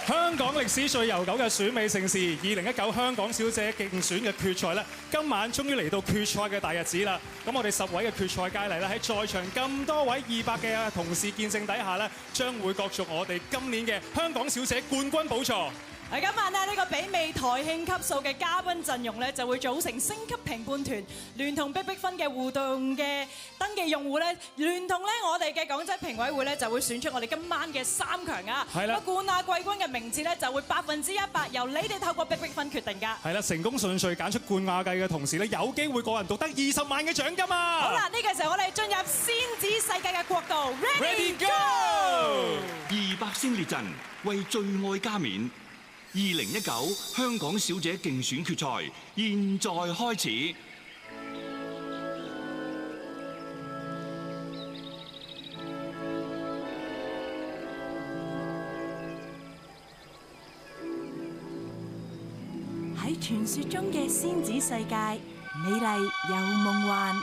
香港歷史最悠久嘅選美盛事2019香港小姐競選嘅決賽咧，今晚終於嚟到決賽嘅大日子啦！咁我哋10位嘅決賽佳麗咧，喺在場咁多位200嘅同事見證底下咧，將會角逐我哋今年嘅香港小姐冠軍寶座。今晚呢個媲美台慶級數嘅嘉賓陣容咧，就會組成星級評判團，聯同逼逼分嘅互動嘅登記用戶咧，聯同咧我哋嘅港姐評委會咧，就會選出我哋今晚嘅3強啊！係啦，冠亞季軍嘅名次咧，就會100%由你哋透過逼逼分決定㗎。係啦，成功順序揀出冠亞季嘅同時咧，有機會個人獨得20萬嘅獎金啊！好啦，呢個時候我哋進入仙子世界嘅國度 ，Ready Go！200星列陣為最愛加冕。2019香港小姐競選決賽現在開始。喺傳說中嘅仙子世界，美麗又夢幻。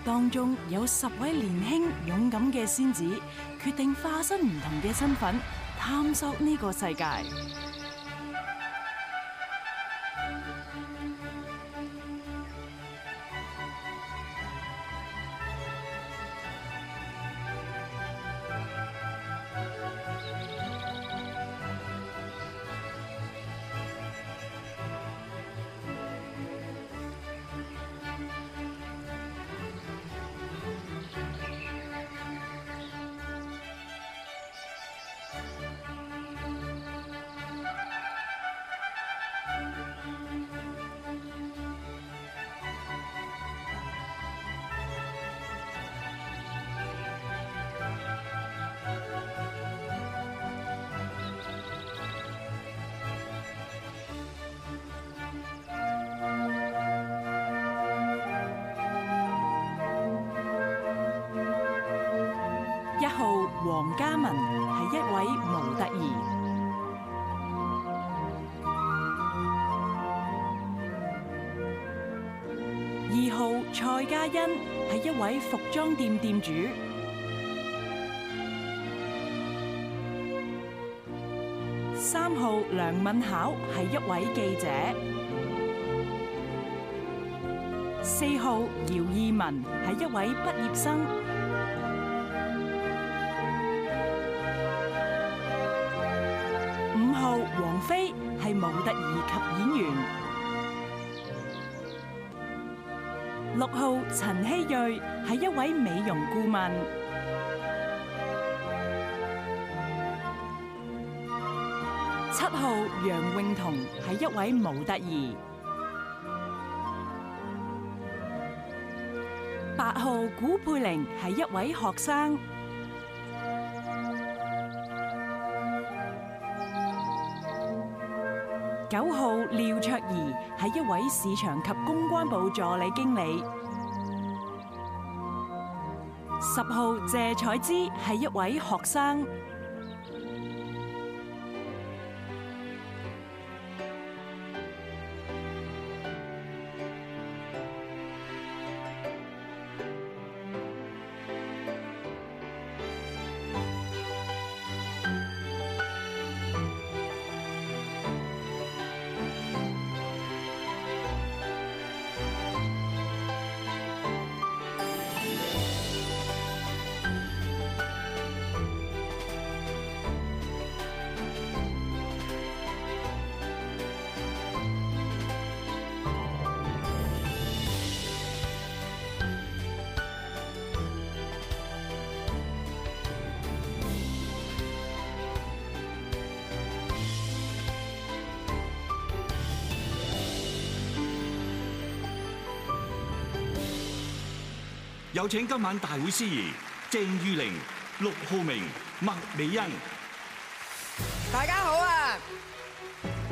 當中有10位年輕勇敢嘅仙子，決定化身唔同嘅身份，探索呢個世界。1號黃嘉文係一位模特兒。2號蔡嘉欣係一位服裝店店主。3號梁敏巧係一位記者。4號姚懿文係一位畢業生。5號王菲係模特兒及演員。6號陳希睿係一位美容顧問。7號楊穎彤係一位模特兒。8號古佩玲係一位學生。9號廖卓儀係一位市場及公關部助理經理。10號謝彩芝係一位學生。有請今晚大會司儀鄭裕玲、陸浩明、麥美恩。大家好啊！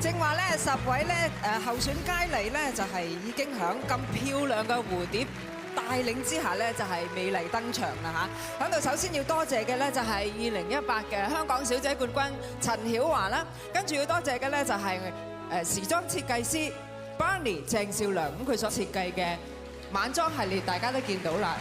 正話咧10位咧候選佳麗咧就係已經響咁漂亮嘅蝴蝶帶領之下咧就係美麗登場啦嚇！喺度首先要多謝嘅咧就係2018嘅香港小姐冠軍陳曉華啦，跟住要多謝嘅咧就係時裝設計師 Barney 鄭少良，咁佢所設計嘅晚裝系列大家都見到啦。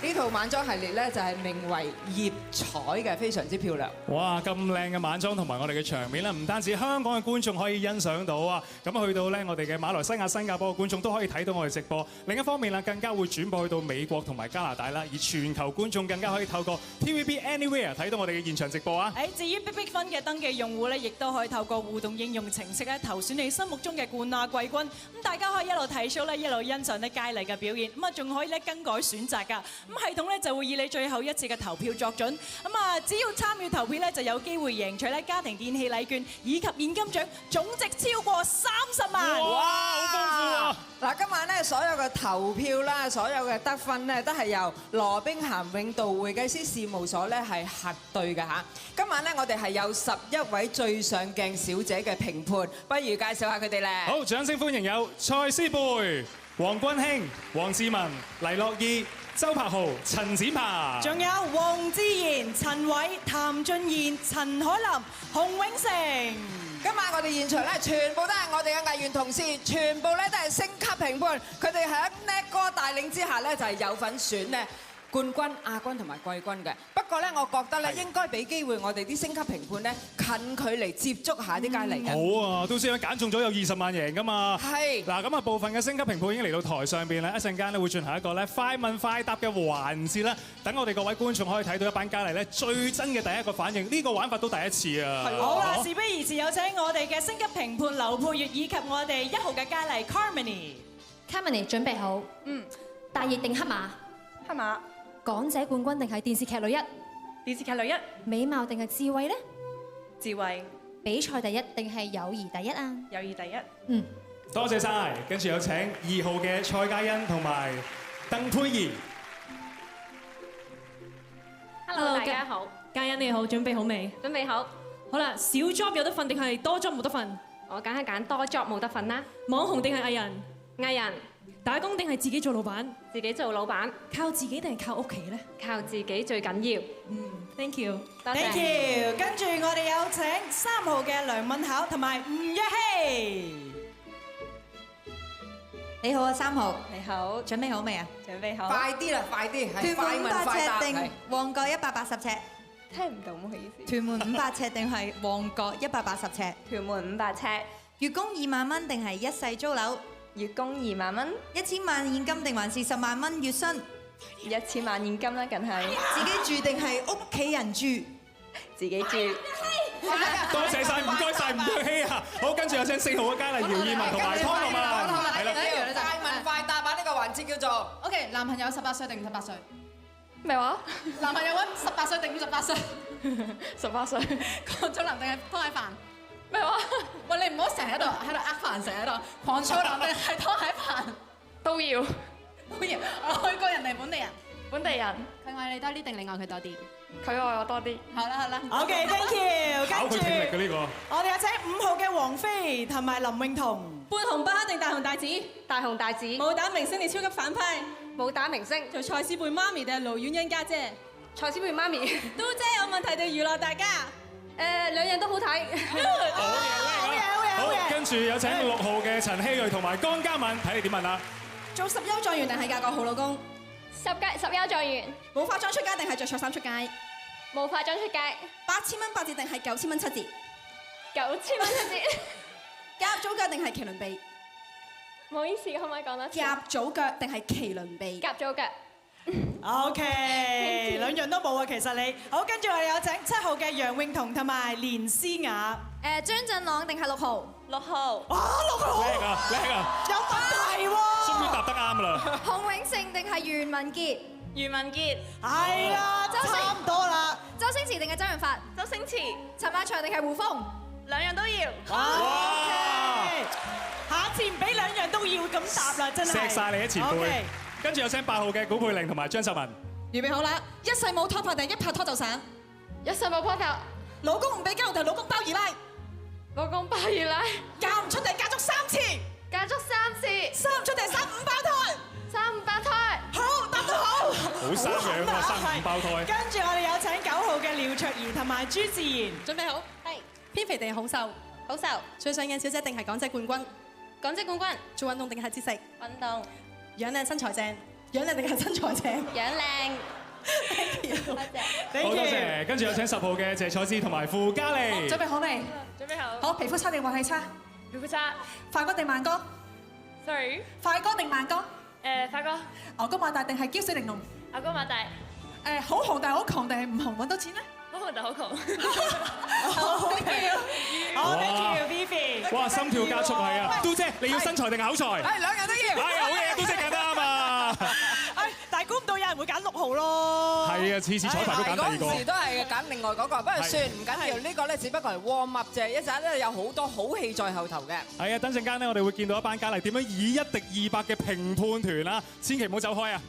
呢套晚裝系列咧就係名為葉彩嘅，非常之漂亮。哇！咁靚嘅晚裝同埋我哋嘅場面咧，唔單止香港嘅觀眾可以欣賞到啊，咁去到咧我哋嘅馬來西亞、新加坡嘅觀眾都可以睇到我哋直播。另一方面啦，更加會轉播去到美國同埋加拿大啦，而全球觀眾更加可以透過 TVB Anywhere 睇到我哋嘅現場直播啊！至於逼逼分嘅登記用戶咧，亦都可以透過互動應用程式咧投選你心目中嘅冠亞季軍。咁大家可以一路睇 show 咧，一路欣賞咧佳麗嘅表現。咁啊，仲可以咧更改選擇㗎。咁系統咧就會以你最後一次嘅投票作準。咁啊，只要參與投票咧，就有機會贏取咧家庭電器禮券以及現金獎，總值超過30萬。哇！好豐富啊！嗱，今晚咧所有嘅投票啦，所有嘅得分咧，都係由羅兵咸永道會計師事務所咧係核對嘅嚇。今晚咧我哋係有11位最上鏡小姐嘅評判，不如介紹下佢哋咧。好，掌聲歡迎有蔡思貝、黃君興、黃志文、黎樂意、周柏豪、陳展鵬，仲有黃志賢、陳偉、譚俊彥、陳海琳、洪永城。今晚我哋現場咧，全部都係我哋嘅藝員同事，全部咧都係星級評判，佢哋喺叻哥帶領之下咧，就係有份選咧冠軍、亞軍同埋季軍嘅。不過咧，我覺得咧應該俾機會我哋啲星級評判咧近距離接觸下啲佳麗嘅。好啊，都先揀中咗有20萬贏噶嘛。係嗱，咁啊部分嘅星級評判已經嚟到台上邊啦，一陣間咧會進行一個咧快問快答嘅環節啦，等我哋各位觀眾可以睇到一班佳麗咧最真嘅第一個反應。呢個玩法都第一次啊。好啦，事不宜遲，有請我哋嘅星級評判劉佩玥以及我哋1號嘅佳麗 Carmony。Carmony 準備好，大熱定黑馬？黑馬。港姐冠軍定係電視劇女一？電視劇女一。美貌定係智慧呢？智慧。比賽第一定係友誼第一啊？友誼第一。多謝晒，跟住有請2號嘅蔡嘉欣同埋鄧佩儀。Hello， 大家好。嘉欣你好，準備好未？準備好。好啦，小 job 有得瞓定係多 job 冇得瞓？我梗係揀多 job 冇得瞓啦。網紅定係藝人？藝人。打工定係自己做老闆？自己做老闆。靠自己定係靠屋企咧？靠自己最緊要。Thank you。Thank you。跟住我哋有請3號嘅梁敏巧同埋吳若希。你好啊，3號。你好。準備好未啊？準備好。快啲啦，快啲！屯門500尺定旺角180尺？聽唔到，唔好意思。屯門500尺定係旺角180尺？屯門500尺。月供2萬蚊定係一世租樓？月供2萬蚊。1000萬現金定還是10萬蚊月薪？1000萬現金啦，梗係。自己住定係屋企人住？自己住。多謝晒，唔該晒，吳若希啊！好，跟住有請4號嘅佳麗姚燕文同埋湯樂文。係啦，快問快答啊！呢個環節叫做 OK， 男朋友18歲定58歲？咩話？男朋友揾18歲定58歲？18歲。狂粗男定係湯蟹飯？咩話？喂，你唔好成日喺度呃飯，成日喺度狂粗男定係湯蟹飯？都要。都要。外國人定本地人？本地人。佢愛你多啲定你愛佢多啲？佢愛我多啲。好啦好啦。OK，thank you。考佢聽力嘅呢個。我哋有請5號嘅王菲同埋林詠彤。半紅不黑定大紅大紫？大紅大紫。武打明星定超級反派？武打明星。做蔡思貝媽咪定係盧婉欣家姐？蔡思貝媽咪。都姐有問題定娛樂大家？兩樣都好睇。好，跟住有請6號嘅陳希瑞同埋江嘉敏，睇你點問啦？做10優狀元定係嫁個好老公？10優狀元。冇化妝出街定係着錯衫出街？冇化妝出街。8000蚊8折定係9000蚊7折？9000蚊7折。夾組腳定係麒麟臂？唔好意思，可唔可以講多次？夾組腳定係麒麟臂？夾組腳。OK， 兩樣都冇啊，其實你。好，跟住我哋有請7號嘅楊詠彤同埋連詩雅。張振朗定係6號？6號。哇，6號。叻啊，叻啊。有問題喎。終於答得啱啦。洪永城定係袁文傑？袁文傑。係啊，差唔多啦。周星馳定係周潤發？周星馳。陳百祥定係胡楓？兩樣都要。哇！下次唔俾兩樣都要咁答啦，真係。錫晒你啊，前輩。跟住有請8號嘅古佩玲同埋張秀文。預備好啦！一世冇拖拍定一拍拖就散？一世冇拖拍，老公唔俾交定老公包二奶？老公包二奶，嫁唔出定嫁足3次？嫁足3次，生唔出定生5胞胎？生5胞胎。好，答得好。好生養啊，生5胞胎。跟住我哋有請9號嘅廖卓怡同埋朱自然。準備好？係。偏肥定係好瘦？好瘦。最想嘅小姐定係港姐冠軍？港姐冠軍。做運動定係節食？運動。樣靚身材正？樣靚定係身材正？樣靚。多謝。好多謝。跟住有請10號嘅謝楚之同埋傅嘉莉。準備好未？準備好。好，皮膚差定運氣差？皮膚差。快歌定慢歌？ Sorry。快歌定慢歌？快歌。牛高馬大定係嬌小玲瓏？牛高馬大。好紅但係好窮定係唔紅揾到錢咧？好紅但好窮。好 thank you， 好 thank you Vivi。哇，心跳加速係啊！嘟姐，你要身材定口才？係兩樣都要。係好嘢，嘟姐揀得啱啊！但係估唔到有人會揀6號咯。係啊，次次彩排都揀第二個。嗰陣時都係揀另外嗰個，不過算唔緊要，呢個咧只不過係 warm up 啫，一陣咧有好多好戲在後頭嘅。係啊，等陣間咧，我哋會見到一班佳麗點樣以1敵200嘅評判團啦，千祈唔好走開啊！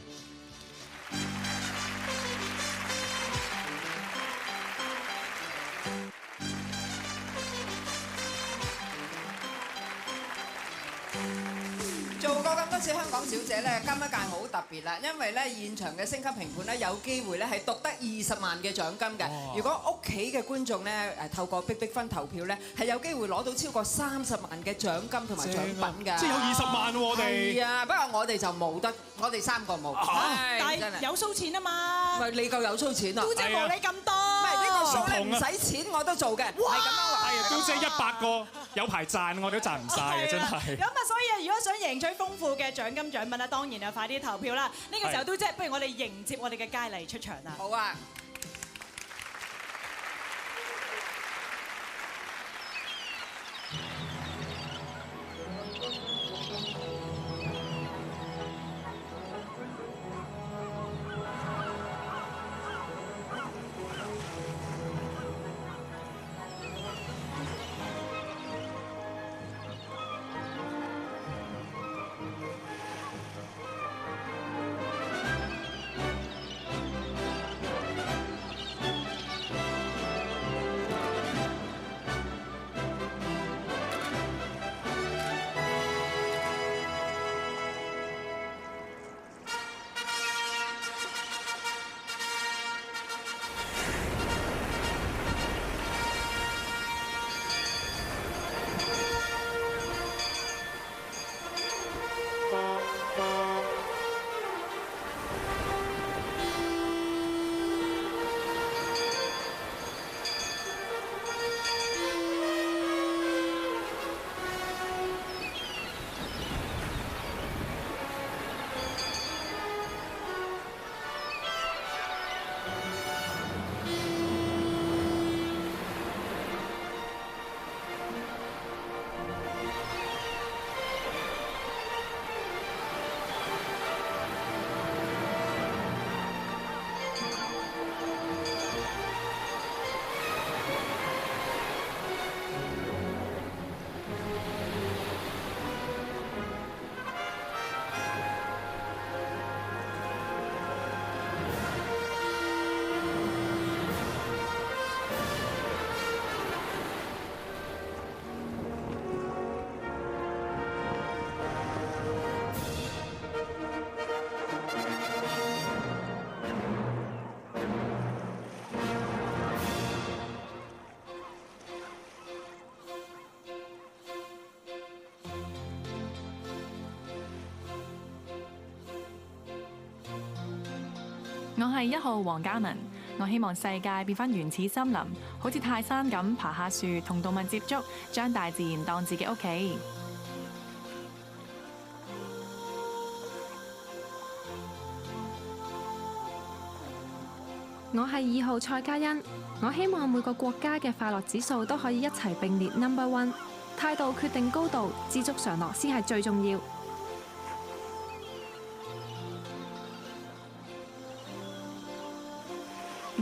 做過咁多次香港小姐咧，今一屆好特別啦，因為咧現場嘅星級評判咧有機會咧係獨得20萬嘅獎金嘅。如果屋企嘅觀眾咧透過逼分投票咧，係有機會攞到超過30萬嘅獎金同埋獎品㗎。即係有20萬喎，我哋。係啊，不過我哋就冇得，我哋3個冇。但係有數錢啊嘛。唔係你夠有數錢啊？都即係冇你咁多。唔係呢個數咧唔使錢我都做嘅，係咁樣話。係啊，都即係100個有排賺，我哋都賺唔晒嘅，真係。咁啊，所以如果想贏取豐富嘅獎金獎品咧，當然啊，快啲投票啦！呢個時候都即係，不如我哋迎接我哋嘅佳麗出場啦。好啊！我係1號黃嘉文，我希望世界變返原始森林，好似泰山咁爬下樹，同動物接觸，將大自然當自己屋企。我係2號蔡嘉欣，我希望每個國家嘅快樂指數都可以一齊並列 No.1， 態度決定高度，知足常樂先係最重要。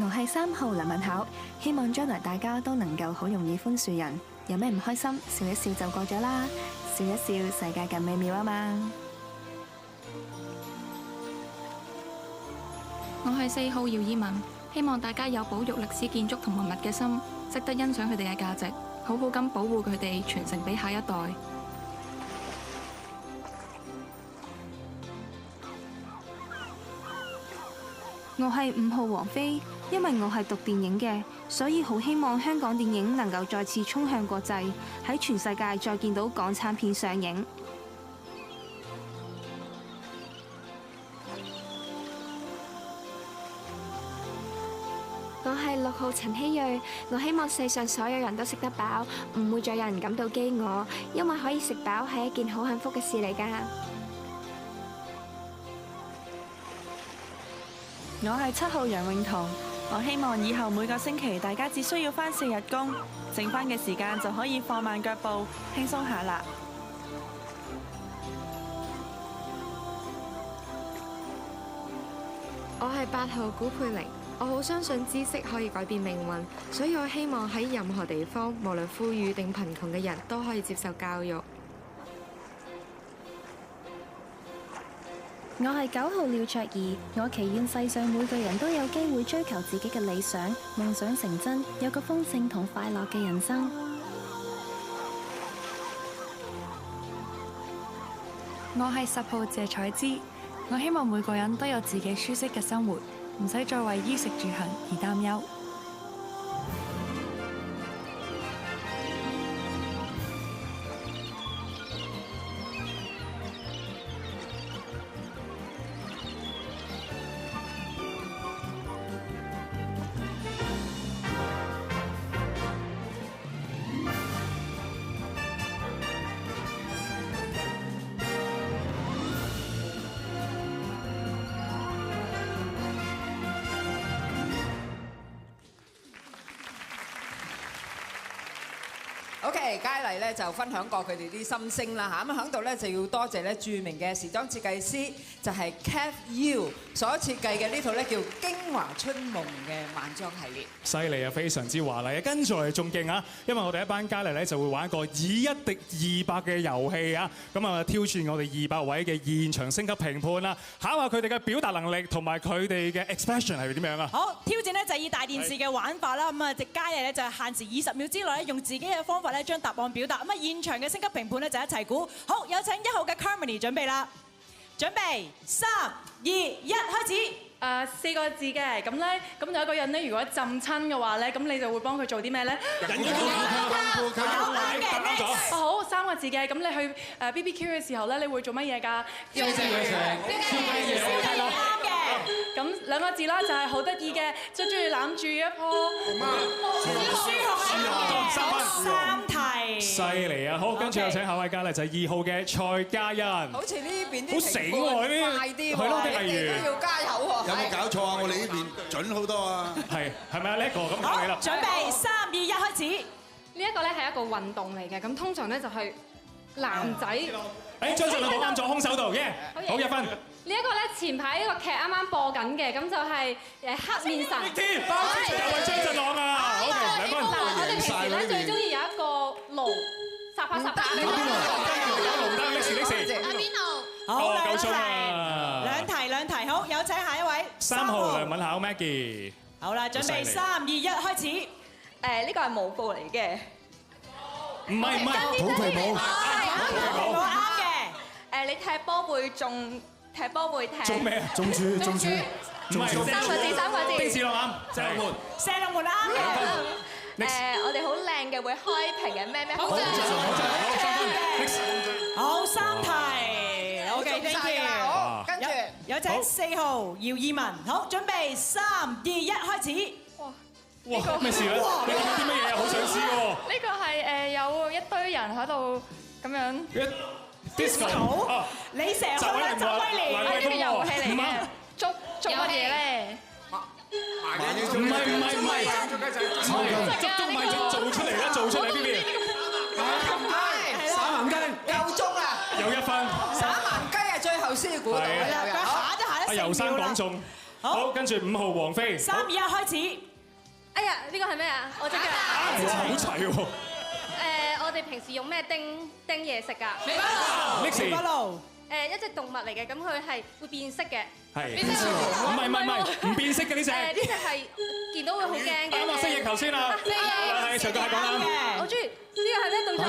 我係3號林文巧，希望將來大家都能夠好容易寬恕人，有咩唔開心，笑一笑就過咗啦，笑一笑世界更美妙啊嘛。我係4號姚以文，希望大家有保育歷史建築同文物嘅心，識得欣賞佢哋嘅價值，好好咁保護佢哋，傳承俾下一代。我係5號王菲，因為我係讀電影嘅，所以好希望香港電影能夠再次衝向國際，喺全世界再見到港產片上映。我係6號陳希睿，我希望世上所有人都食得飽，唔會再有人感到飢餓，因為可以食飽係一件好幸福嘅事嚟㗎。我係7號楊永彤，我希望以後每個星期大家只需要返4日工，剩返嘅時間就可以放慢腳步，輕鬆下啦。我係8號古佩玲，我好相信知識可以改變命運，所以我希望喺任何地方，無論富裕定貧窮嘅人都可以接受教育。我係9號廖卓怡，我祈願世上每個人都有機會追求自己嘅理想，夢想成真，有個豐盛同快樂嘅人生。我係10號謝彩芝，我希望每個人都有自己舒適嘅生活，唔使再為衣食住行而擔憂。OK， 佳麗咧就分享過佢哋啲心聲啦嚇，咁喺度咧就要多謝咧著名嘅時裝設計師，就係 Kev Yiu 所設計嘅呢套咧叫《京華春夢》嘅晚裝系列。犀利啊，非常之華麗啊！跟住嚟仲勁啊，因為我哋一班佳麗咧就會玩一個以1敵200嘅遊戲啊，咁啊挑戰我哋200位嘅現場星級評判啦，考下佢哋嘅表達能力同埋佢哋嘅 expression 係點樣啊？好，挑戰咧就係以大電視嘅玩法啦，咁啊隻佳麗咧就係限時20秒之內咧用自己嘅方法咧將答案表達，咁啊現場嘅星級評判咧就一齊估。好，有請1號嘅 Carmony 準備啦，準備3、2、1開始。4個字嘅，咁咧，咁有一個人咧，如果浸親嘅話咧，咁你就會幫佢做啲咩咧？好，3個字嘅，咁你去BBQ 嘅時候咧，你會做乜嘢㗎？燒嘢食，啱嘅。咁2個字啦，就係好得意嘅，最中意攬住一棵3題。犀利啊！好，跟住有請下位佳麗就係2號嘅蔡嘉欣。好似呢邊啲好醒喎，呢啲快啲喎，係咯，啲藝員都要加油喎。有冇搞錯啊？我哋呢邊準好多啊！係咪啊？呢一個咁考你啦。準備3、2、1開始。呢一個咧係一個運動嚟嘅，咁通常咧就係男仔。誒，張振朗冇啱咗空手道嘅，好1分。呢一個咧前排呢個劇啱啱播緊嘅，咁就係黑面神。又係張振朗啊！好嘅，2分。我哋平時咧最中意有一個爐，霎下霎下。龍燈拎時。阿邊度？好，2夠鐘啦。兩題，好，有請下一位。3號梁敏巧 Maggie。好啦，準備3、2、1開始。呢個係舞步嚟嘅。唔係，土皮舞。啱嘅。你踢波會中，踢波會踢。中咩啊？中柱。唔係3個字。丁字落啱，射龍門。射龍門啱嘅。我哋好靚嘅會開屏嘅咩？好正。好，3題。OK，thank you。跟住有請4號姚以文。好，準備3、2、1開始。哇！咩事咧？你講啲乜嘢啊？好想知喎。呢個係有一堆人喺度咁樣。disco。你成日開周威廉。係呢個遊戲嚟嘅。捉乜嘢咧？唔係。做出嚟啦！做出嚟邊邊？耍盲雞夠鐘啦！有1分。耍盲雞係最後先估到嘅。佢下得游生講中。好，跟住5號王菲。3、2、1開始。哎呀，呢個係咩啊？我隻腳。好齊喎。我哋平時用咩叮嘢食㗎？微波爐。一隻動物嚟嘅，咁佢係會變色嘅。係。唔變色嘅呢隻。呢隻係見到會好驚嘅。啱啊，蜥蜴頭先啊。係，長腳蟹講啦。我中意呢個係咩動作？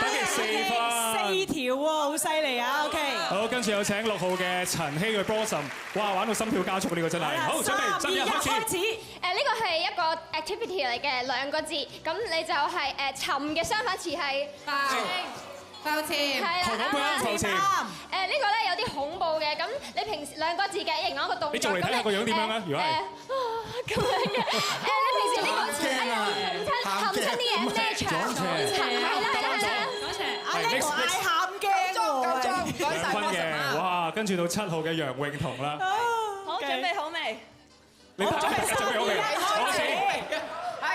打機4分。4條喎，好犀利啊 ！OK。好，跟住有請6號嘅陳希嘅 Blossom， 哇，玩到心跳加速呢個真係。好，準備3、2、1開始。呢個係一個 activity 嚟嘅2個字，咁你就係沉嘅相反詞係浮潛。係啦，浮潛。呢個咧有啲恐怖嘅，咁你平時2個字嘅形容一個動作。你做嚟睇下個樣點樣啊？如果係咁樣嘅，你平時呢個含親啲嘢咩場？係啦。阿呢個嗌喊驚喎，2分嘅，哇！跟住到7號嘅楊穎彤啦。好，準備好未？你準備好未？開始。係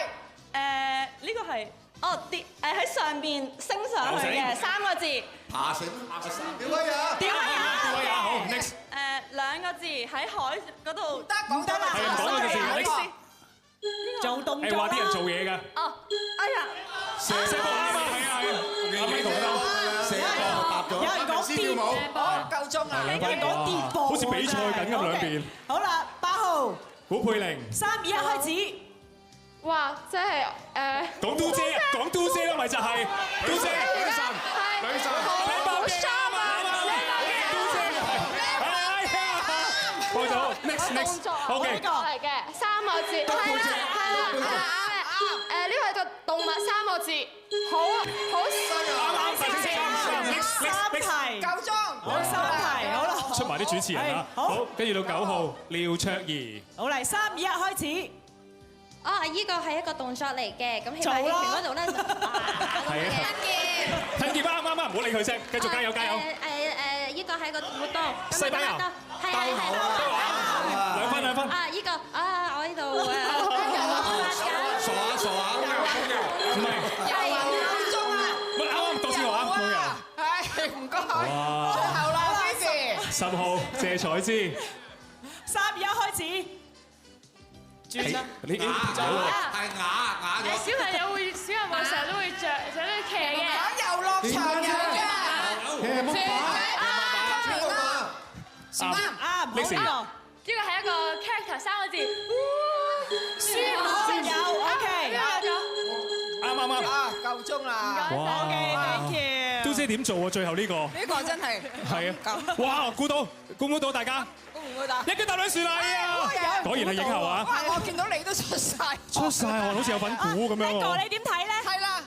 呢個係跌喺上邊升上去嘅3個字。爬繩。吊威亞。吊威亞。好 ，next。2個字喺海嗰度。講得啦。係講嗰個字 ，next。做動作啦。話啲人做嘢㗎。哎呀。射波啊嘛，係啊。阿咪同得。射波答咗。有人講跌波，夠鐘啦。有人講跌波。好似比賽緊咁兩邊。好啦，8號。古佩玲。3、2、1開始。哇！即係講嘟姐，講嘟姐咯，咪就係嘟姐。女神。好衫啊！過咗 next OK 嚟嘅3個字，係啦。呢個係個動物3個字，好3題夠鐘，好3題，好啦。出埋啲主持人啦，好，跟住到9號廖卓怡。好嚟3、2、1開始。呢個係一個動作嚟嘅，咁起碼喺拳嗰度咧，吞劍啱，唔好理佢啫，繼續加油。呢個係個活動。西班牙。係2分。呢個我呢度傻下。唔係。夠鐘啦。啱到先話，冇人。係唔該。哇！最後啦，Cici。10號謝彩芝。3、2、1開始。轉啦。你係啞咗。小朋友成日都會着啲騎嘅。遊樂場有嘅。啱，好呢個係一個 character 3個字。書可有 OK。啱。夠鐘啦。OK，thank you。嘟姐點做啊？最後呢個。呢個真係。係啊。哇！估唔到大家。一腳踏兩船嚟啊！果然係影后啊！我見到你都出晒好似有份估咁樣喎。哥，你點睇咧？係啦。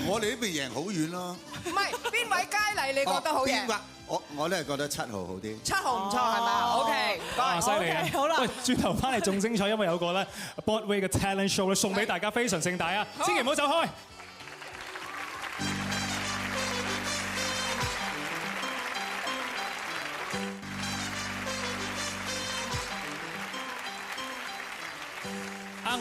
我哋呢邊贏好遠咯。唔係邊位佳麗你覺得好贏？我都係覺得7號好啲。7號唔錯係嘛 ？OK，唔該。犀利啊！好啦。喂，轉頭翻嚟仲精彩，因為有個咧 Broadway 嘅 talent show 咧，送俾大家非常盛大啊！千祈唔好走開。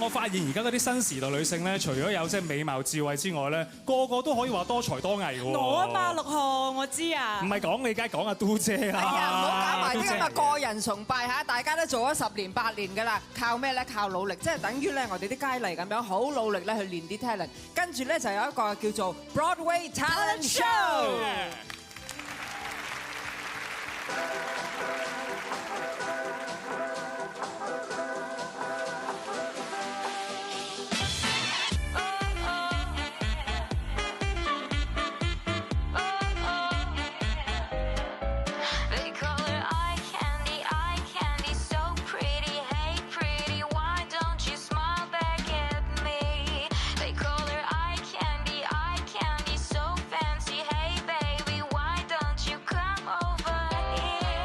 我發現而家嗰啲新時代女性咧，除咗有即係美貌智慧之外咧，個個都可以話多才多藝嘅喎。我啊嘛，6號我知啊。唔係講你，梗係講阿嘟姐啦。係啊，唔好搞埋啲咁嘅個人崇拜嚇，大家都做咗10年8年㗎啦，靠咩咧？靠努力，即係等於咧我哋啲佳麗咁樣，好努力咧去練啲 talent，跟住咧就有一個叫做 Broadway Talent Show。Fancy, hey baby, why don't you come over here?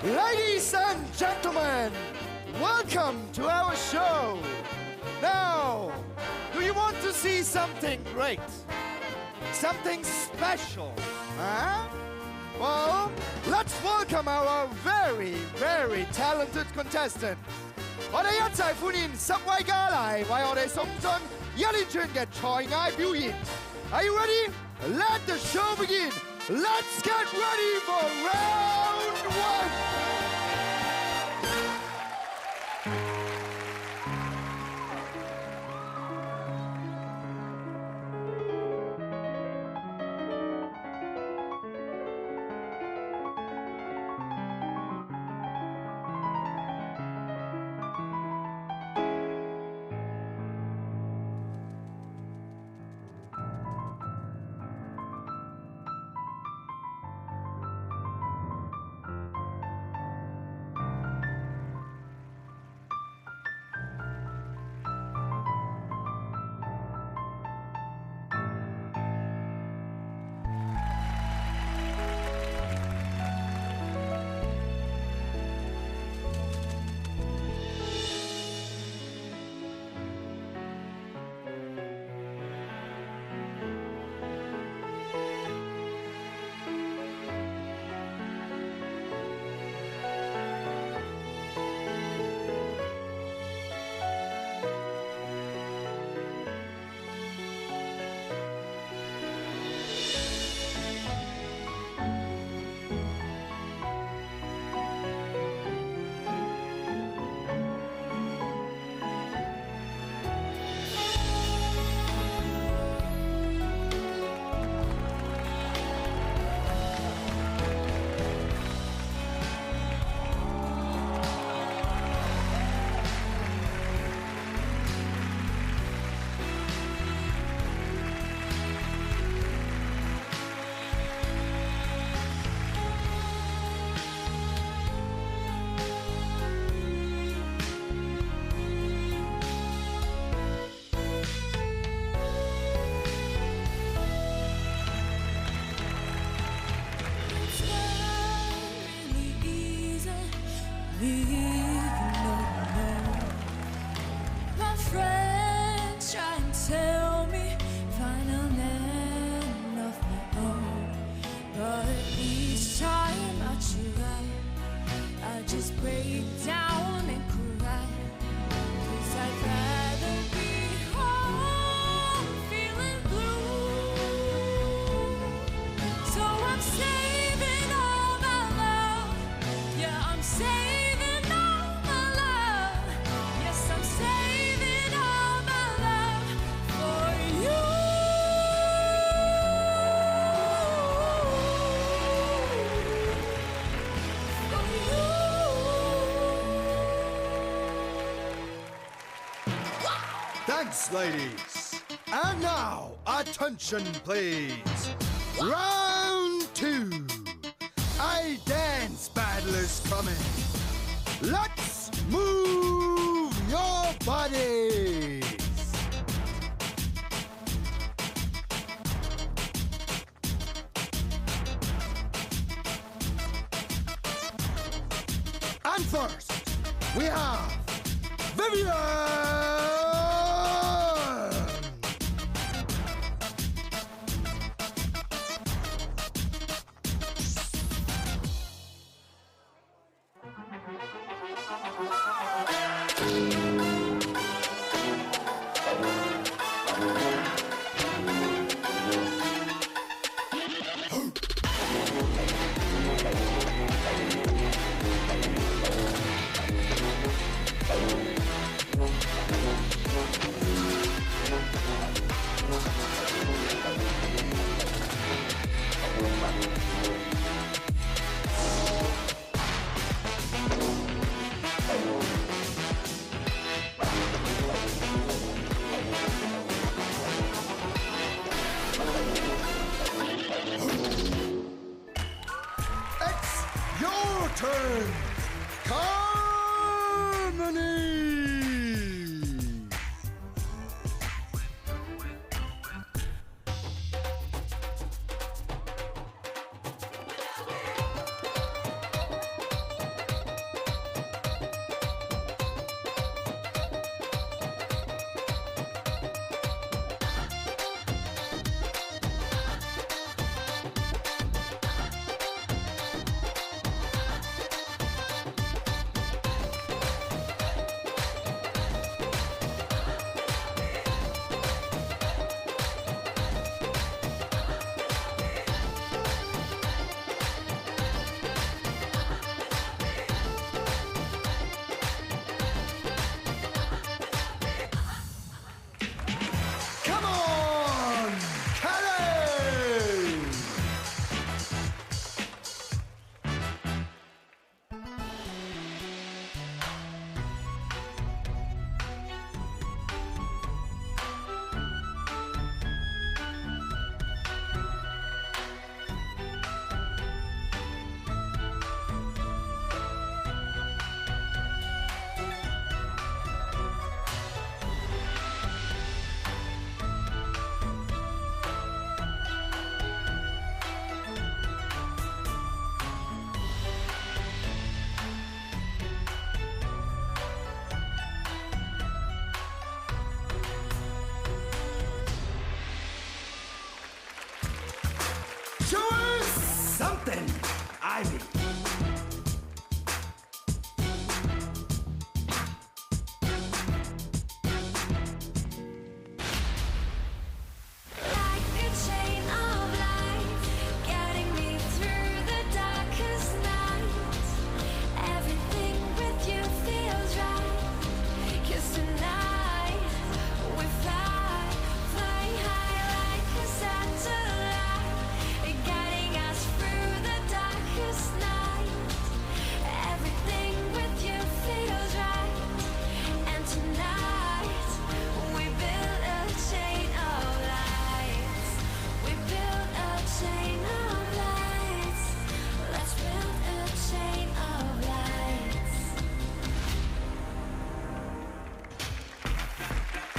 Ladies and gentlemen, welcome to our show. Now, do you want to see something great? Something special? Huh? Well, let's welcome our very, very talented contestant. 我哋一齊歡迎10位嘉麗為我哋送進一連串嘅才藝表演。Are you ready? Let the show begin. Let's get ready for round 1. Thanks, ladies. And now, attention, please. Round 2. A dance battle is coming. Let's move your bodies. And first, we have Vivian. Turn, Harmony.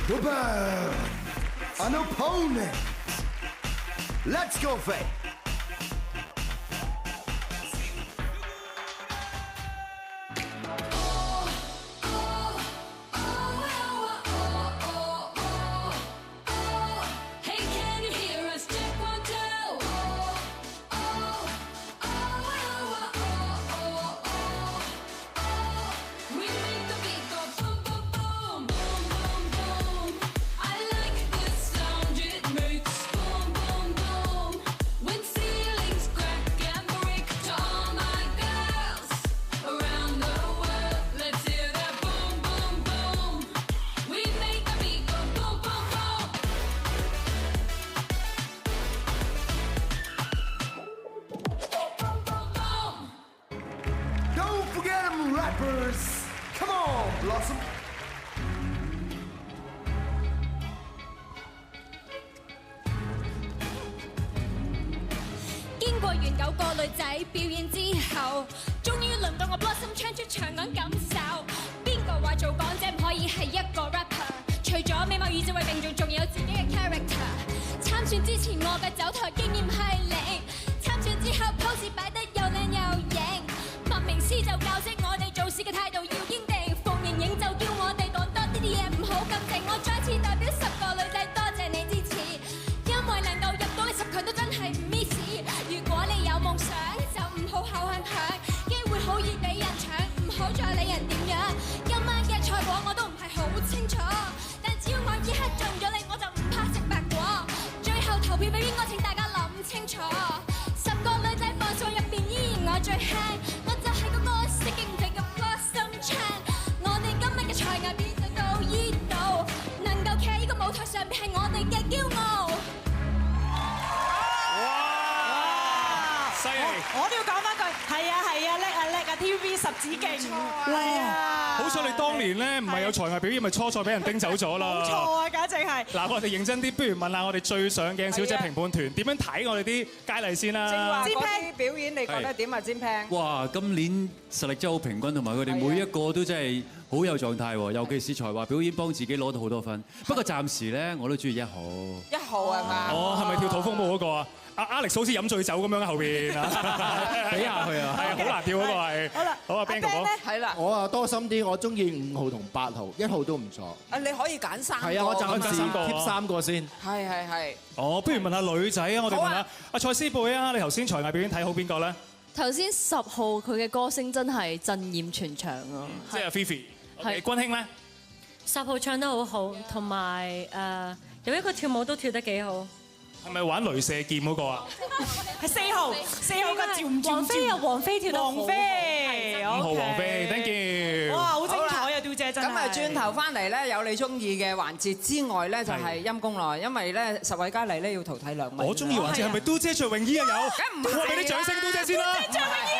The birth, an opponent. Let's go, Faye. Don't forget them rappers. Come on, Blossom. 經過完9個女仔表演之後，終於輪到我 Blossom 唱出場眼感受。邊個話做港姐唔可以係一個 rapper？ 除咗美貌與智慧並重，仲有自己嘅 character。參選之前我嘅走台經驗係零，參選之後 pose 擺得又靚又型。文明師就教識我哋做事嘅態度要堅定，逢人影就叫我哋講多啲嘢唔好咁靜。我再次代表10個女仔多謝你支持，因為能夠入到你10強都真係唔 miss。如果你有夢想就唔好口響響，機會好易俾人搶，唔好再理人點樣。今晚嘅賽果我都唔係好清楚，但只要我一刻中咗你，我就唔怕食白果。最後投票俾邊個請大家諗清楚。10個女仔放數入邊依然我最輕，我就係嗰個識勁肥嘅 Blossom Chan。我哋今日嘅才藝表現到依度，能夠企喺呢個舞台上邊係我哋嘅驕傲。我都要講翻句，係啊，叻啊 ！TVB 十指勁，係啊！好彩你當年咧唔係有才藝表演，咪初賽俾人叮走咗啦。冇錯啊，簡直係。嗱，我哋認真啲，不如問下我哋最上鏡小姐評判團點樣睇我哋啲佳麗先啦。正話嗰啲表演，你覺得點啊？尖平？哇！今年實力真係好平均，同埋佢哋每一個都真係好有狀態喎，尤其是才華表演幫自己攞到好多分。不過暫時咧，我都中意1號。1號係嘛？哦，係咪跳土風舞嗰個啊？阿力好似飲醉酒咁樣喺後邊，比下去啊，係啊，好難跳嗰個係。好啦，好啊 Ben 哥哥，係啦。我啊多心啲，我中意5號同8號，1號都唔錯。啊，你可以揀3個。係啊，我暫時貼3個先。係。哦，不如問下女仔啊，我哋問下阿蔡思貝啊，你頭先才藝表演睇好邊個咧？頭先10號佢嘅歌聲真係震撼全場啊！即係 Fifi。係。君馨咧？10號唱得好好，同埋有一個跳舞都跳得幾好。係咪玩雷射劍嗰個啊？係4號嘅趙王菲啊，王菲跳得好。王菲，5號王菲 ，thank you。哇，好精彩啊，吊姐真係。咁啊，轉頭翻嚟咧，有你中意嘅環節之外咧，就係陰公啦，因為咧10位佳麗咧要淘汰2位。我中意環節係咪都姐着泳衣啊？有。梗唔係啦。我俾啲掌聲都姐先啦。着泳衣，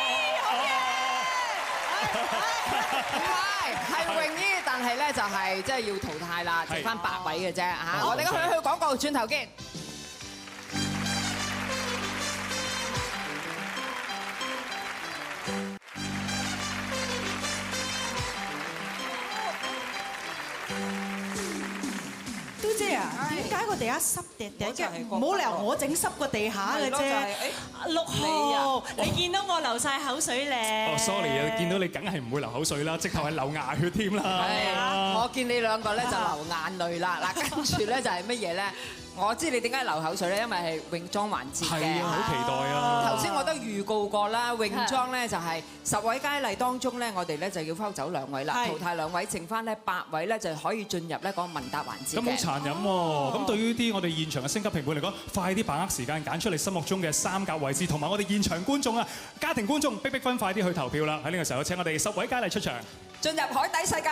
唔係泳衣，但係咧就係即係要淘汰啦，剩翻8位嘅啫嚇。我哋去廣告，轉頭見。都姐啊，點解個地下濕滴滴嘅？唔好理由我整濕個地下嘅啫。6號，你見到我流晒口水咧？哦，sorry 啊，見到你梗係唔會流口水啦，直頭係流牙血添啦。係啊，我見你兩個咧就流眼淚啦。嗱，跟住咧就係乜嘢咧？我知你點解流口水咧，因為係泳裝環節嘅。係啊，好期待啊！頭先我都預告過啦，泳裝咧就係10位佳麗當中咧，我哋咧就要拋走2位啦，淘汰2位，剩翻咧8位咧就可以進入咧嗰個問答環節嘅。咁好殘忍喎！咁對於啲我哋現場嘅星級評判嚟講，快啲把握時間揀出你心目中嘅3甲位置，同埋我哋現場觀眾啊，家庭觀眾，逼分快啲去投票啦！喺呢個時候請我哋10位佳麗出場，進入海底世界。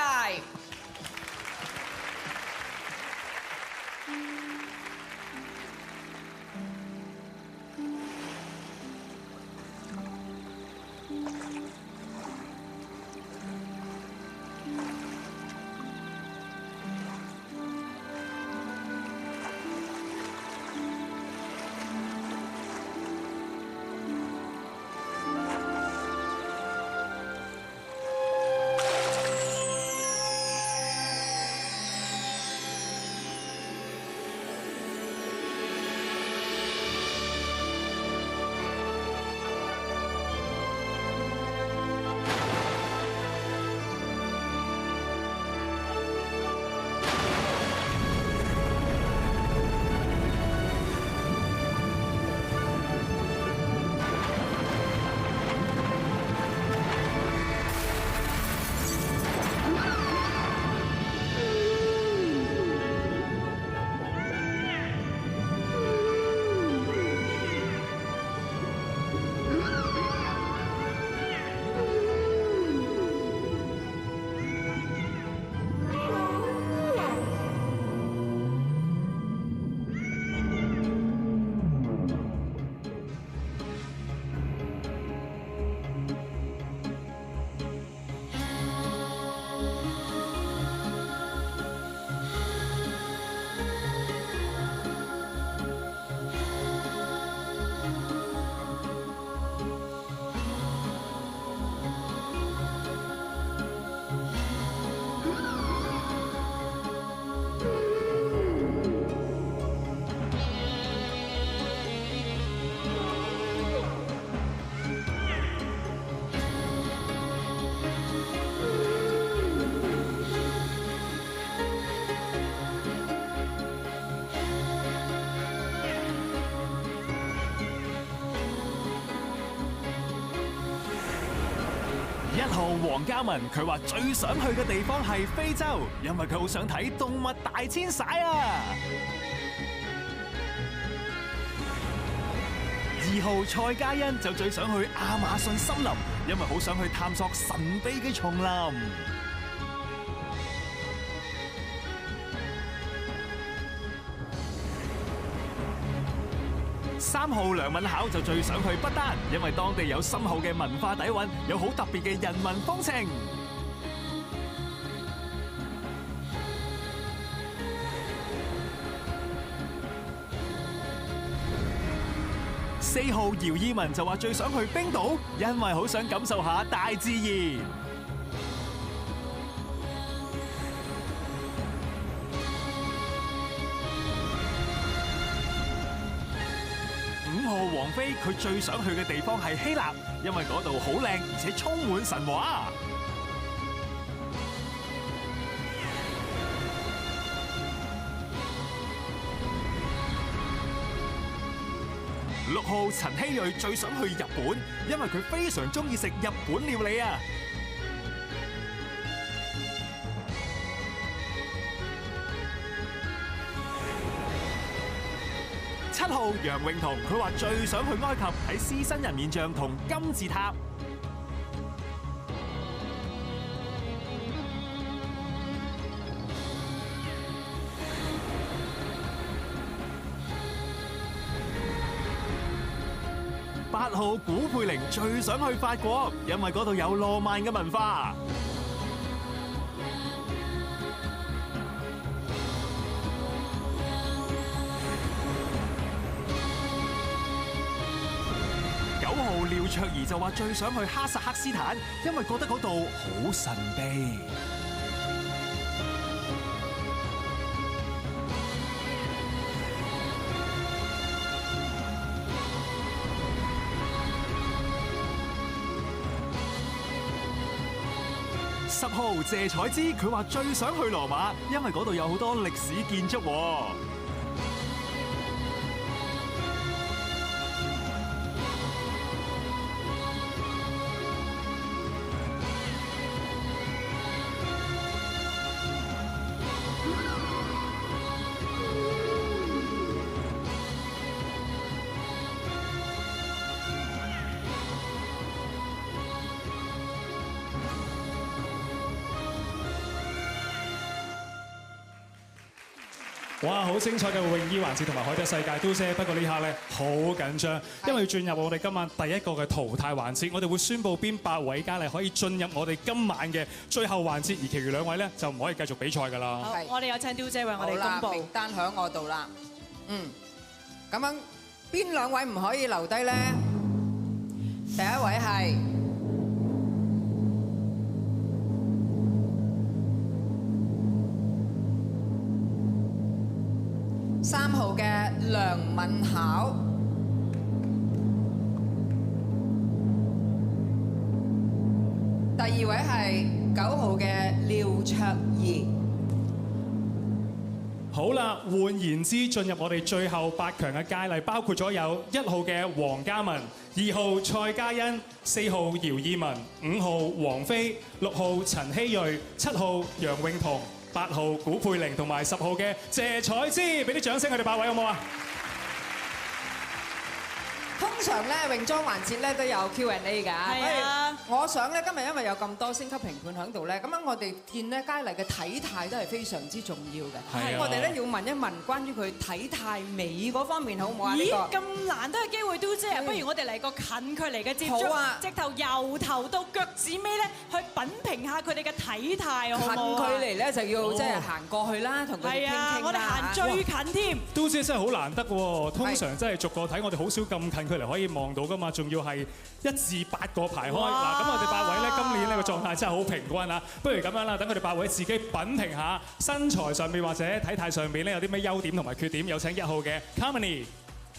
1號黃嘉文，佢話最想去嘅地方係非洲，因為佢好想睇動物大遷徙啊。2號蔡嘉欣就最想去亞馬遜森林，因為好想去探索神秘嘅叢林。3號梁敏巧就最想去不丹，因為當地有深厚嘅文化底蘊，有好特別嘅人文風情。4號姚依文就話最想去冰島，因為好想感受下大自然。5號王菲佢最想去嘅地方係希臘，因為嗰度好靚而且充滿神話。6號陳希瑞最想去日本，因為佢非常中意食日本料理啊。7號楊穎彤，佢話最想去埃及睇獅身人面像同金字塔。8號古佩玲最想去法國，因為嗰度有浪漫嘅文化。9號廖卓兒就話最想去哈薩克斯坦，因為覺得嗰度好神秘。10號謝彩芝佢話最想去羅馬，因為嗰度有好多歷史建築。哇！好精彩嘅泳衣環節同埋海底世界都姐，不過呢下咧好緊張，因為要進入我哋今晚第一個嘅淘汰環節，我哋會宣布邊8位佳麗可以進入我哋今晚嘅最後環節，而其餘2位咧就唔可以繼續比賽㗎啦。好，我哋有請刁姐為我哋公佈名單響我度啦。咁樣邊2位唔可以留低咧？第1位係3號嘅梁敏巧，第2位係9號嘅廖卓兒。好啦，換言之，進入我哋最後8強嘅佳麗，包括咗有1號嘅黃嘉文、2號蔡嘉欣、4號姚依文、5號王菲、6號陳希瑞、7號楊穎彤、8號古佩玲同埋10號嘅謝彩芝，俾啲掌聲佢哋8位好冇啊？通常咧泳裝環節咧都有 Q&A 㗎。係啊，我想咧今日因為有咁多星級評判喺度咧，咁樣我哋見咧佳麗嘅體態都係非常之重要嘅。係啊，我哋咧要問一問關於佢體態美嗰方面好唔好啊？咦，咁難得嘅機會，刁姐，不如我哋嚟個近距離嘅接觸，好啊，直頭由頭到腳趾尾咧去品評下佢哋嘅體態，好唔好啊？近距離咧就要即係行過去啦，同佢哋傾傾啦。我哋行最近添。刁姐真係好難得喎，通常真係逐個睇，我哋好少咁近距離可以望到㗎嘛，仲要係1至8個排開。嗱，咁我哋8位咧，今年呢個狀態真係好平均啊！不如咁樣啦，等佢哋8位自己品評下身材上面或者體態上面咧有啲咩優點同埋缺點。有請1號嘅 Carmony。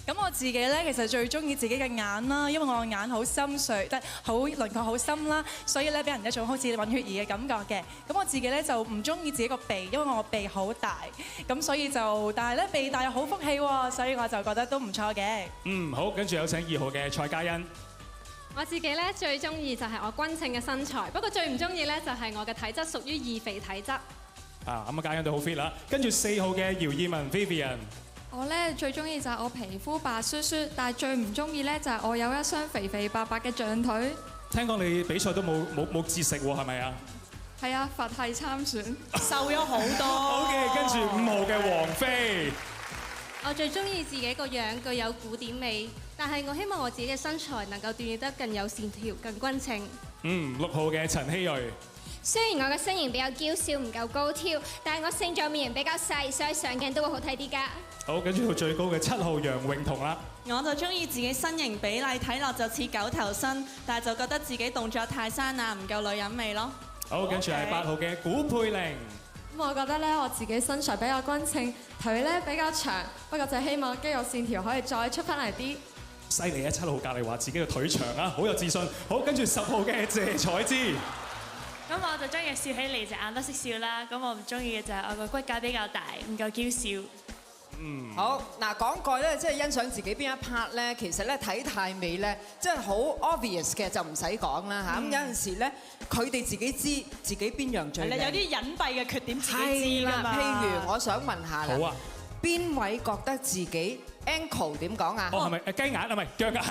咁我自己咧，其實最中意自己嘅眼啦，因為我個眼好深邃，得好輪廓好深啦，所以咧俾人一種好似混血兒嘅感覺嘅。咁我自己咧就唔中意自己個鼻，因為我鼻好大，咁所以就但係咧鼻大又好福氣喎，所以我就覺得都唔錯嘅。好，跟住有請2號嘅蔡嘉欣。我自己咧最中意就係我均稱嘅身材，不過最唔中意咧就係我嘅體質屬於易肥體質。啊，咁啊，嘉欣都好 fit 啦。跟住4號嘅姚懿文 Vivian。我咧最中意就係我皮膚白雪雪，但係最唔中意咧就係我有一雙肥肥白白嘅象腿。聽講你比賽都冇節食喎，係咪啊？係啊，佛系參選，瘦咗好多。好嘅，跟住5號嘅王菲。我最中意自己個樣具有古典美，但係我希望我自己嘅身材能夠鍛鍊得更有線條、更均稱。 6號嘅陳希睿。雖然我嘅身形比較嬌小，唔夠高挑，但係我性狀面型比較細，所以上鏡都會好睇啲㗎。好，跟住到最高嘅7號楊穎彤啦。我就中意自己身形比例，睇落就似狗頭身，但係就覺得自己動作太生硬，唔夠女人味咯。好，跟住係8號嘅古佩玲。我覺得咧我自己身材比較均稱，腿咧比較長，不過就希望肌肉線條可以再出翻嚟啲。犀利啊！7號隔離話自己嘅腿長啊，好有自信。好，跟住10號嘅謝彩芝。咁我就中意笑起嚟隻眼都識笑啦。咁我唔中意嘅就係我個骨架比較大，唔夠嬌小。好嗱，講句咧，即係欣賞自己邊一 part 咧，其實咧體態美咧，即係好 obvious 嘅就唔使講啦嚇。咁有陣時咧，佢哋自己知自己邊樣最靚。有啲隱蔽嘅缺點自己知㗎嘛。譬如我想問下啦，好啊，邊位覺得自己 ankle 點講啊？哦，係咪雞眼啊？唔係腳眼，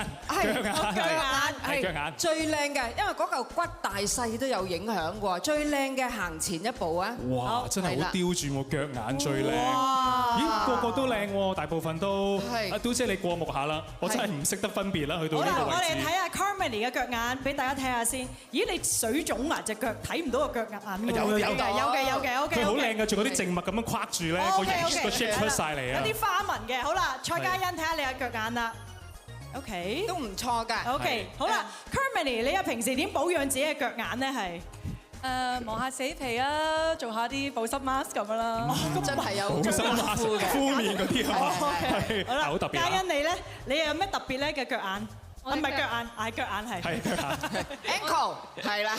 係腳眼最靚嘅，因為嗰嚿骨大細都有影響喎。最靚嘅行前一步啊！哇，真係好刁住我腳眼最靚。咦，個個都靚喎，大部分都。阿嘟姐你過目下啦，我真係唔識得分別啦，去到呢個位置。我哋睇下 Carmely 嘅腳眼，俾大家睇下先。咦，你水腫啊？隻腳睇唔到個腳眼㗎。有嘅。OK。佢好靚嘅，仲有啲靜脈咁樣框住咧，個 shape 出曬嚟啊！有啲花紋嘅，好啦，蔡嘉欣睇下你嘅腳眼啦。OK，都唔錯㗎。OK，好啦 ，Carmely， 你又平時點保養自己嘅腳眼咧？係磨下死皮啊，做下啲保濕 mask 咁樣啦。真係有保濕 mask 敷面嗰啲啊，好啦，好特別。嘉欣你咧，你又有咩特別咧嘅腳眼？唔係腳眼，係腳眼係。係腳眼。ankle 係啦。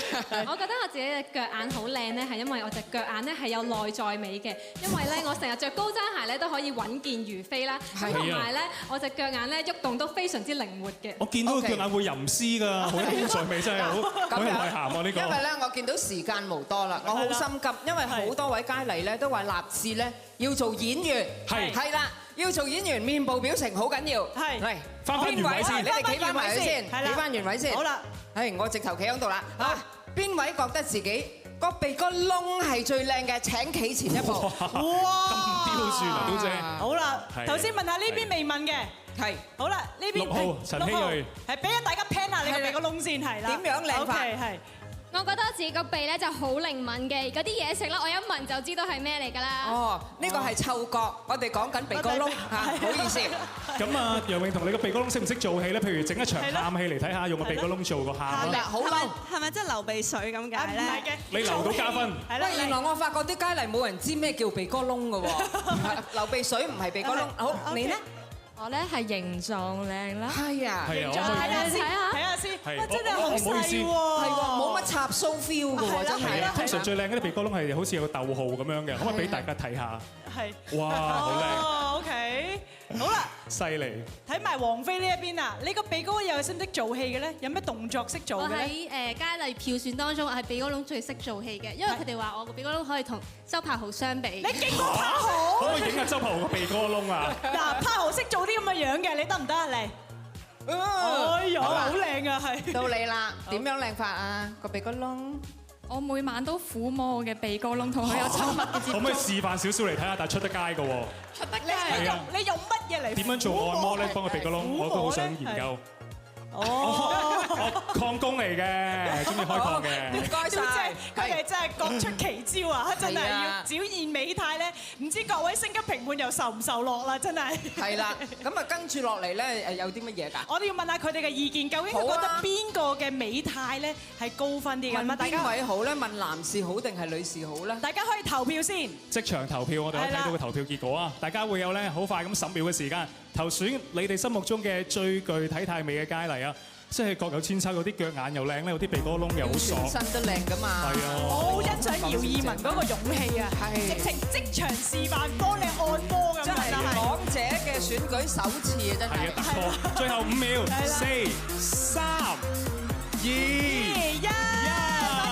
我覺得我自己嘅腳眼好靚咧，係因為我隻腳眼咧係有內在美嘅，因為咧我成日着高踭鞋咧都可以穩健如飛啦，同埋咧我隻腳眼咧喐動都非常之靈活嘅。我見到個腳眼會吟詩㗎，好內在美真係好有內涵啊！呢個。因為咧，我見到時間無多啦，我好心急，因為好多位佳麗咧都話立志咧要做演員，係啦。要做演員，面部表情好緊要。係，翻原位先，你哋企翻埋去先，企翻原位先。好啦，我直頭企喺度啦。邊位覺得自己個鼻哥窿係最靚嘅？請企前一步。哇！咁刁鑽啊，嘟姐。好啦，頭先問下呢邊未問嘅。係。好啦，呢邊6號陳希睿。係俾大家 pan 下你個鼻哥窿先係啦。點樣靚法？係。我覺得我自己個鼻咧就好靈敏嘅，嗰啲嘢食咧我一聞就知道係咩嚟㗎啦。哦，呢個係嗅覺，我哋講緊鼻哥窿嚇，唔好意思。咁啊，楊穎彤，你個鼻哥窿識唔識做戲咧？譬如整一場喊戲嚟睇下，用個鼻哥窿做個喊。好嬲，係咪即係流鼻水咁解咧？唔係嘅，你流到加分。喂，原來我發覺啲佳麗冇人知咩叫鼻哥窿㗎喎，流鼻水唔係鼻哥窿。好，你咧？我咧係形狀靚啦。係啊，係啊，睇下先，哇真係好細喎，係喎，冇乜插鬚 feel 㗎喎，真係。通常最靚嗰啲鼻哥窿係好似有個逗號咁樣嘅，可唔可以俾大家睇下？係。哇，好靚。OK，好啦。犀利。睇埋王菲呢一邊啊，你個鼻哥又識唔識做戲嘅咧？有咩動作識做嘅咧？我喺佳麗票選當中，我係鼻哥窿最識做戲嘅，因為佢哋話我個鼻哥窿可以同周柏豪相比。你勁過柏豪？可唔可以影下周柏豪個鼻哥窿啊？嗱，柏豪識做啲咁嘅樣嘅，你得唔得啊？嚟。哎呀，好靚啊，係。到你啦，點樣靚法啊？個鼻哥窿。我每晚都撫摸我嘅鼻哥窿，同佢有親密嘅接觸。可唔可以示範少少嚟睇下？但係出得街嘅喎。出得街。你用乜嘢嚟？點樣做按摩咧？幫個鼻哥窿，我都好想研究。礦工嚟嘅，中意開礦嘅。唔該晒，佢哋真係各出奇招啊！真係要展現美態咧，唔知各位星級評判又受唔受落啦？真係。係啦，咁啊跟住落嚟咧，有啲乜嘢㗎？我哋要問下佢哋嘅意見，究竟佢覺得邊個嘅美態咧係高分啲嘅？問邊位好咧？問男士好定係女士好咧？大家可以投票先。即場投票，我哋可以睇到個投票結果啊！大家會有咧好快咁10秒嘅時間投選你哋心目中嘅最具體態美嘅佳麗啊！即係各有千秋，有啲腳眼又靚咧，有啲鼻哥窿又好爽，全身都靚㗎嘛。係啊，我好欣賞姚懿文嗰個勇氣啊，直情即場示範幫你按摩咁樣。真係港姐嘅選舉首次啊，真係。係啊，突破！最後5秒，4、3。2、1，快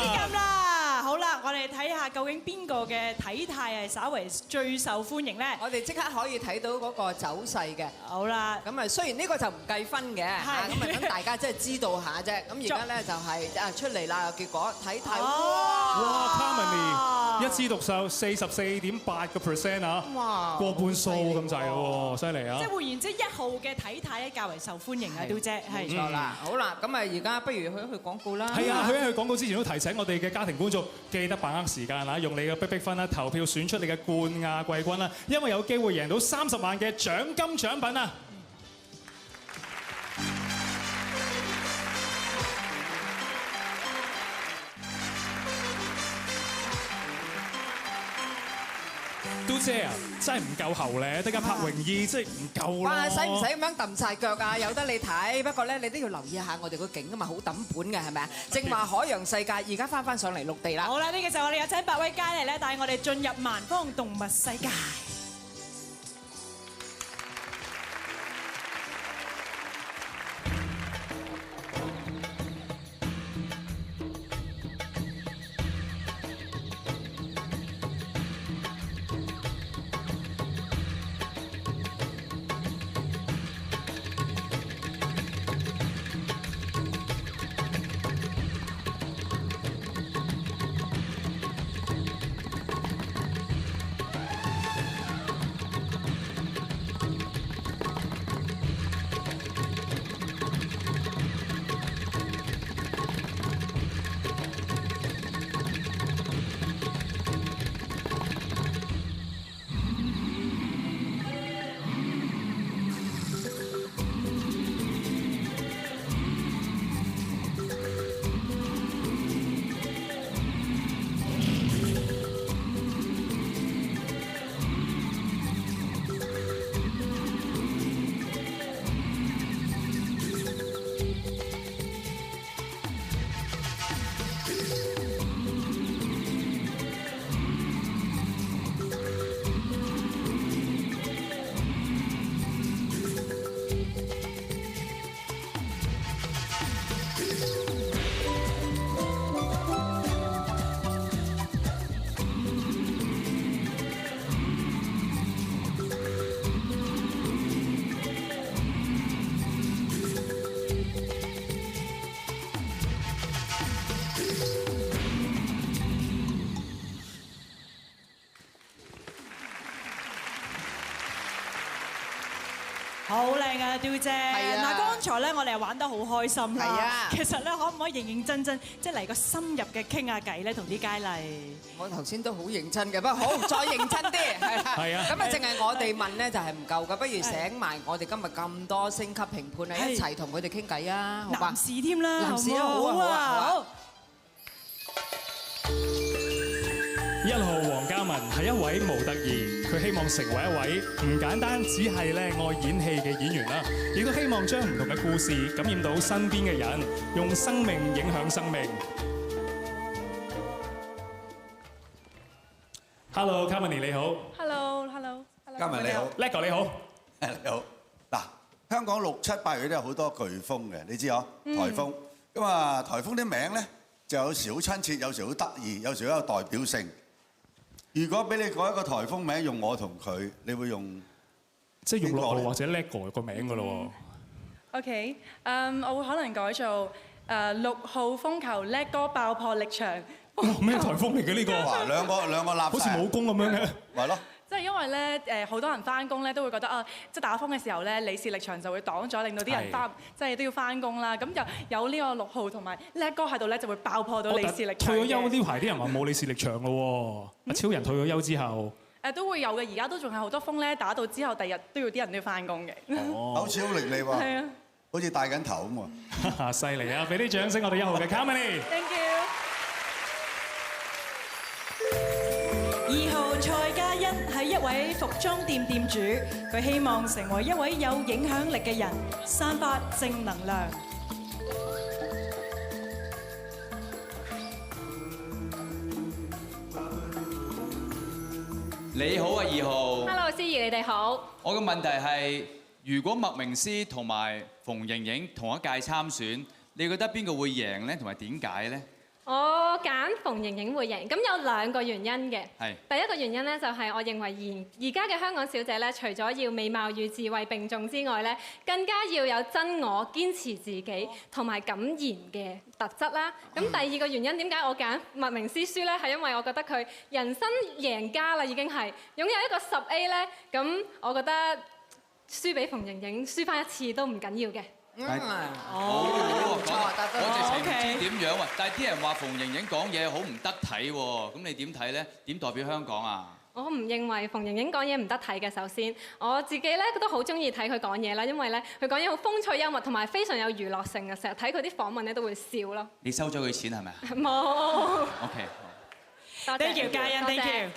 啲撳啦！好啦，我哋睇下究竟邊個嘅體態係稍為最受歡迎咧？我哋即刻可以睇到嗰個走勢嘅。好啦，咁啊雖然呢個就唔計分嘅，咁啊等大家即係知道下啫。咁而家咧就係出嚟啦，結果睇睇。哇 Carmony 一枝獨秀44.8% 啊！哇，過半數咁滯喎，犀利啊！即係換言之，1號嘅體態咧較為受歡迎啊，嘟姐係。冇錯啦，好啦，咁啊而家不如去廣告啦。係啊，去廣告之前都提醒我哋嘅家庭觀眾，記得把握時間啦，用你嘅逼分啦，投票選出你嘅冠亞季軍啦，因為有機會贏到30萬嘅獎金獎品啊！都姐啊，真係唔夠喉咧，得架柏榮二真係唔夠啦。哇，使唔使咁樣揼晒腳啊？有得你睇，不過咧你都要留意下我哋個景啊嘛，好揼本嘅係咪啊？正話海洋世界，而家翻上嚟陸地啦。好啦，呢個時候我哋有請8位佳麗咧帶我哋進入萬方動物世界。好靚啊，嘟姐！嗱，剛才咧我哋係玩得好開心啦。係啊，其實咧可唔可以認認真真，即係嚟個深入嘅傾下偈咧，同啲佳麗？我頭先都好認真嘅，不過好再認真啲，係啦。係啊。咁啊，淨係我哋問咧就係唔夠嘅，不如請埋我哋今日咁多星級評判啊，一齊同佢哋傾偈啊，好嘛？男士添啦，男士啊，好啊，好。1號黃嘉文係一位模特兒，佢希望成為一位唔簡單只係咧愛演戲嘅演員啦，亦都希望將唔同嘅故事感染到身邊嘅人，用生命影響生命。Hello， Carmony 你好。Hello。嘉文你好。叻哥你好。你好。嗱，香港6、7、8月都有好多颶風嘅，你知嗬？颱風。咁啊，颱風啲名咧就有時好親切，有時好得意，有時好有代表性。如果俾你改一個颱風名，用我同佢，你會用即係用6號或者叻哥個名噶咯喎。OK， 我會可能改做6號風球叻哥爆破力場。哇！咩颱風嚟嘅呢個？哇！兩個立晒，好似武功咁樣嘅。係咯。即係因為咧好多人翻工咧都會覺得啊，即係打風嘅時候咧，李氏力場就會擋咗，令到啲人即係都要翻工啦。咁就有呢個6號同埋叻哥喺度咧，就會爆破到李氏力場。退咗休呢排啲人話冇李氏力場咯喎，阿超人退咗休之後。都會有嘅，而家都仲係好多風咧，打到之後，第日都要啲人都要翻工嘅。哦，好似好伶俐喎。係啊，好似戴緊頭咁喎。犀利啊！俾啲掌聲我哋1號嘅 Carmony。Thank you。2號蔡嘉欣係一位服裝店店主，佢希望成為一位有影響力嘅人，散發正能量。你好啊，2號。Hello， 思怡，你哋好。我嘅問題係，如果麥明詩同埋馮盈盈同一屆參選，你覺得邊個會贏咧？同埋點解咧？我揀馮盈盈會贏，咁有2個原因嘅。係。第一個原因咧，就係我認為而家嘅香港小姐咧，除咗要美貌與智慧並重之外咧，更加要有真我、堅持自己同埋敢言嘅特質啦。咁第2個原因點解我揀麥明詩輸咧？係因為我覺得佢人生贏家啦，已經係擁有一個10A 咧。咁我覺得輸俾馮盈盈，輸翻一次都唔緊要嘅。好喎，我直情唔知點樣喎。但係啲人話馮盈盈講嘢好唔得體喎，咁你點睇咧？點代表香港啊？我唔認為馮盈盈講嘢唔得體嘅。首先，我自己咧都好中意睇佢講嘢啦，因為咧佢講嘢好風趣幽默，同埋非常有娛樂性嘅。成日睇佢啲訪問咧都會笑咯。你收咗佢錢係咪啊？冇。OK。多謝。Thank you，嘉欣 ，Thank you。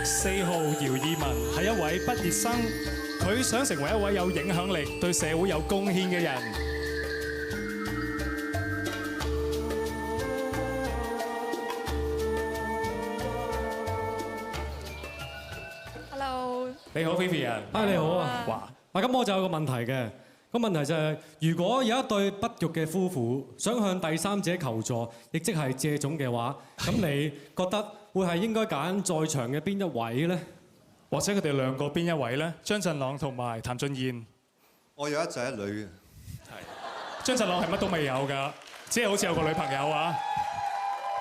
4號姚懿文係一位畢業生，佢想成為一位有影響力、對社會有貢獻嘅人。Hello。你好 Vivian。你好啊。哇。咁我就有個問題嘅。個問題就係，如果有一對不育嘅夫婦想向第三者求助，亦即係借種嘅話，咁你覺得會係應該揀在場嘅邊一位呢？或者佢哋兩個邊一位呢？張振朗同埋譚俊彥。我有一仔一女嘅。係。張振朗係乜都未有㗎，只係好似有個女朋友啊。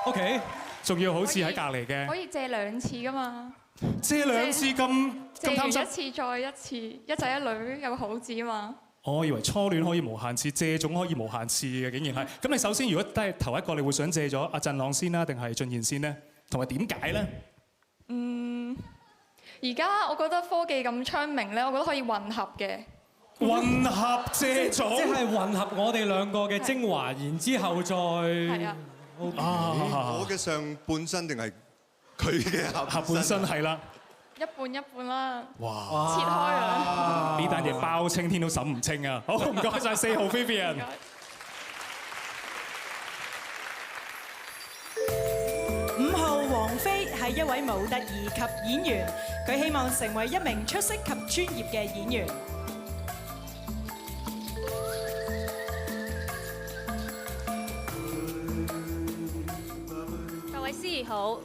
OK。仲要好似喺隔離嘅。可以借2次㗎嘛？借2次咁借完貪心。一次再一次，一仔一女有個好字啊嘛。我以為初戀可以無限次，借種可以無限次嘅，竟然係。咁你首先如果都係頭一個，你會想借咗阿振朗先啦，定係俊彥先呢？同埋點解咧？而家我覺得科技咁昌明咧，我覺得可以混合嘅。混合借種。即係混合我哋兩個嘅精華，然之後再。係啊。我嘅上半身定係佢嘅下半身係啦。一半一半啦。哇！切開啊！呢單嘢包青天都審唔清啊！好，唔該晒4號 Vivian。5號王菲係一位模特兒及演員，佢希望成為一名出色及專業嘅演員。各位司儀好。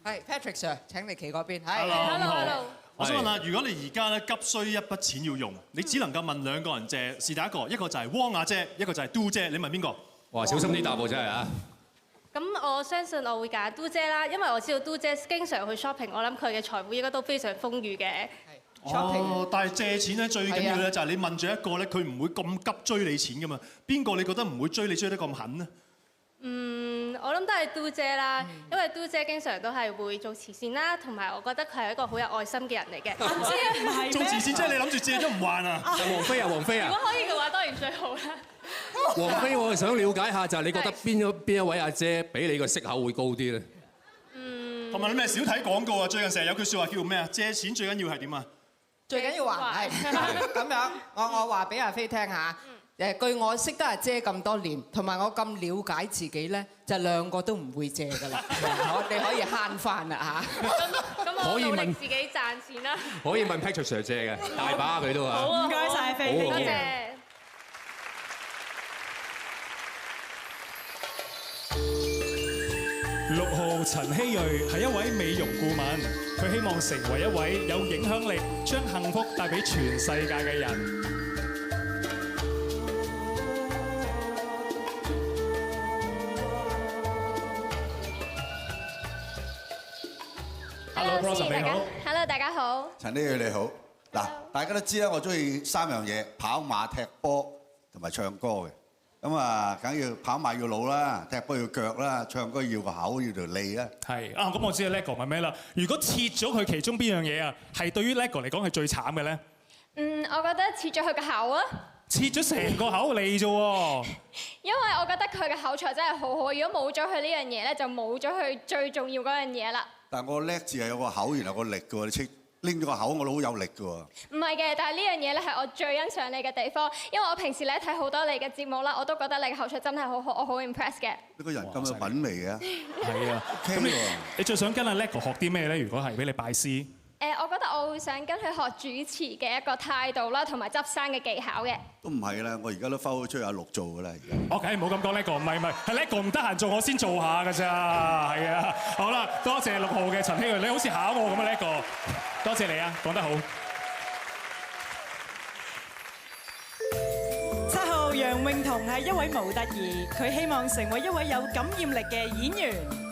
係 Patrick Sir， 請你企嗰邊。Hello。我想問下，如果你而家咧急需一筆錢要用，你只能夠問2個人借，是第一個就係汪亞姐，一個就係嘟姐，你問邊個？哇，小心啲答喎，真係啊！咁我相信我會揀嘟姐啦，因為我知道嘟姐經常去 shopping， 我諗佢嘅財富應該都非常豐裕嘅。哦，但係借錢咧最緊要咧就係你問咗一個咧，佢唔會咁急追你錢噶嘛。邊個你覺得唔會追你追得咁狠呢？我諗都係嘟姐啦，因為嘟姐經常都係會做慈善啦，同埋我覺得佢係一個好有愛心嘅人嚟嘅。唔係做慈善即係你諗住借咗唔還啊？王菲啊，王菲啊！如果可以嘅話，當然最好啦。王菲，我係想了解下，就係你覺得邊一位阿姐俾你個息口會高啲咧？同埋你咩少睇廣告啊？最近成日有句説話叫咩啊？借錢最緊要係點啊？最緊要還係咁樣。我話俾阿飛聽下。據我識得阿姐咁多年，同埋我咁了解自己咧，就2個都唔會借㗎啦。你可以慳翻啦嚇。咁我努力自己賺錢啦。可以問 Patrick Sir 借嘅，大把佢都啊。好啊，唔該晒飛，多謝。6號陳希瑞係一位美容顧問，佢希望成為一位有影響力、將幸福帶俾全世界嘅人。Hello， 你好。Hello， 大家好。陳希瑞你好。嗱，大家都知啦，我中意3樣嘢：跑馬、踢波同埋唱歌嘅。咁啊，梗要跑馬要腦啦，踢波要腳啦，唱歌要個口要條脷啦。係啊，咁我知道 Lego 係咩啦。如果切咗佢其中邊樣嘢啊，係對於 Lego 嚟講係最慘嘅咧？我覺得切咗佢個口啊。切咗成個口脷啫喎。因為我覺得佢嘅口才真係好好，如果冇咗佢呢樣嘢咧，就冇咗佢最重要嗰樣嘢啦。但係我叻字係有個口，然後個力嘅喎，你切拎咗個口，我都好有力嘅喎。唔係嘅，但係呢樣嘢咧係我最欣賞你嘅地方，因為我平時咧睇好多你嘅節目啦，我都覺得你嘅口才真係好好，我好 impress 嘅。呢個人咁有品味嘅。係啊。咁你最想跟阿 Lego 學啲咩咧？如果係俾你拜師？我覺得我會想跟佢學主持嘅一個態度啦，同埋執生嘅技巧嘅。都唔係啦，我而家都分咗出去阿陸做㗎啦，而家。我梗係唔好咁講呢個，唔係，係呢個唔得閒做，我先做下㗎咋，係啊。好啦，多謝6號嘅陳希瑞，你好似考我咁啊呢個，多謝你啊，講得好。7號楊詠彤係一位模特兒，佢希望成為一位有感染力嘅演員。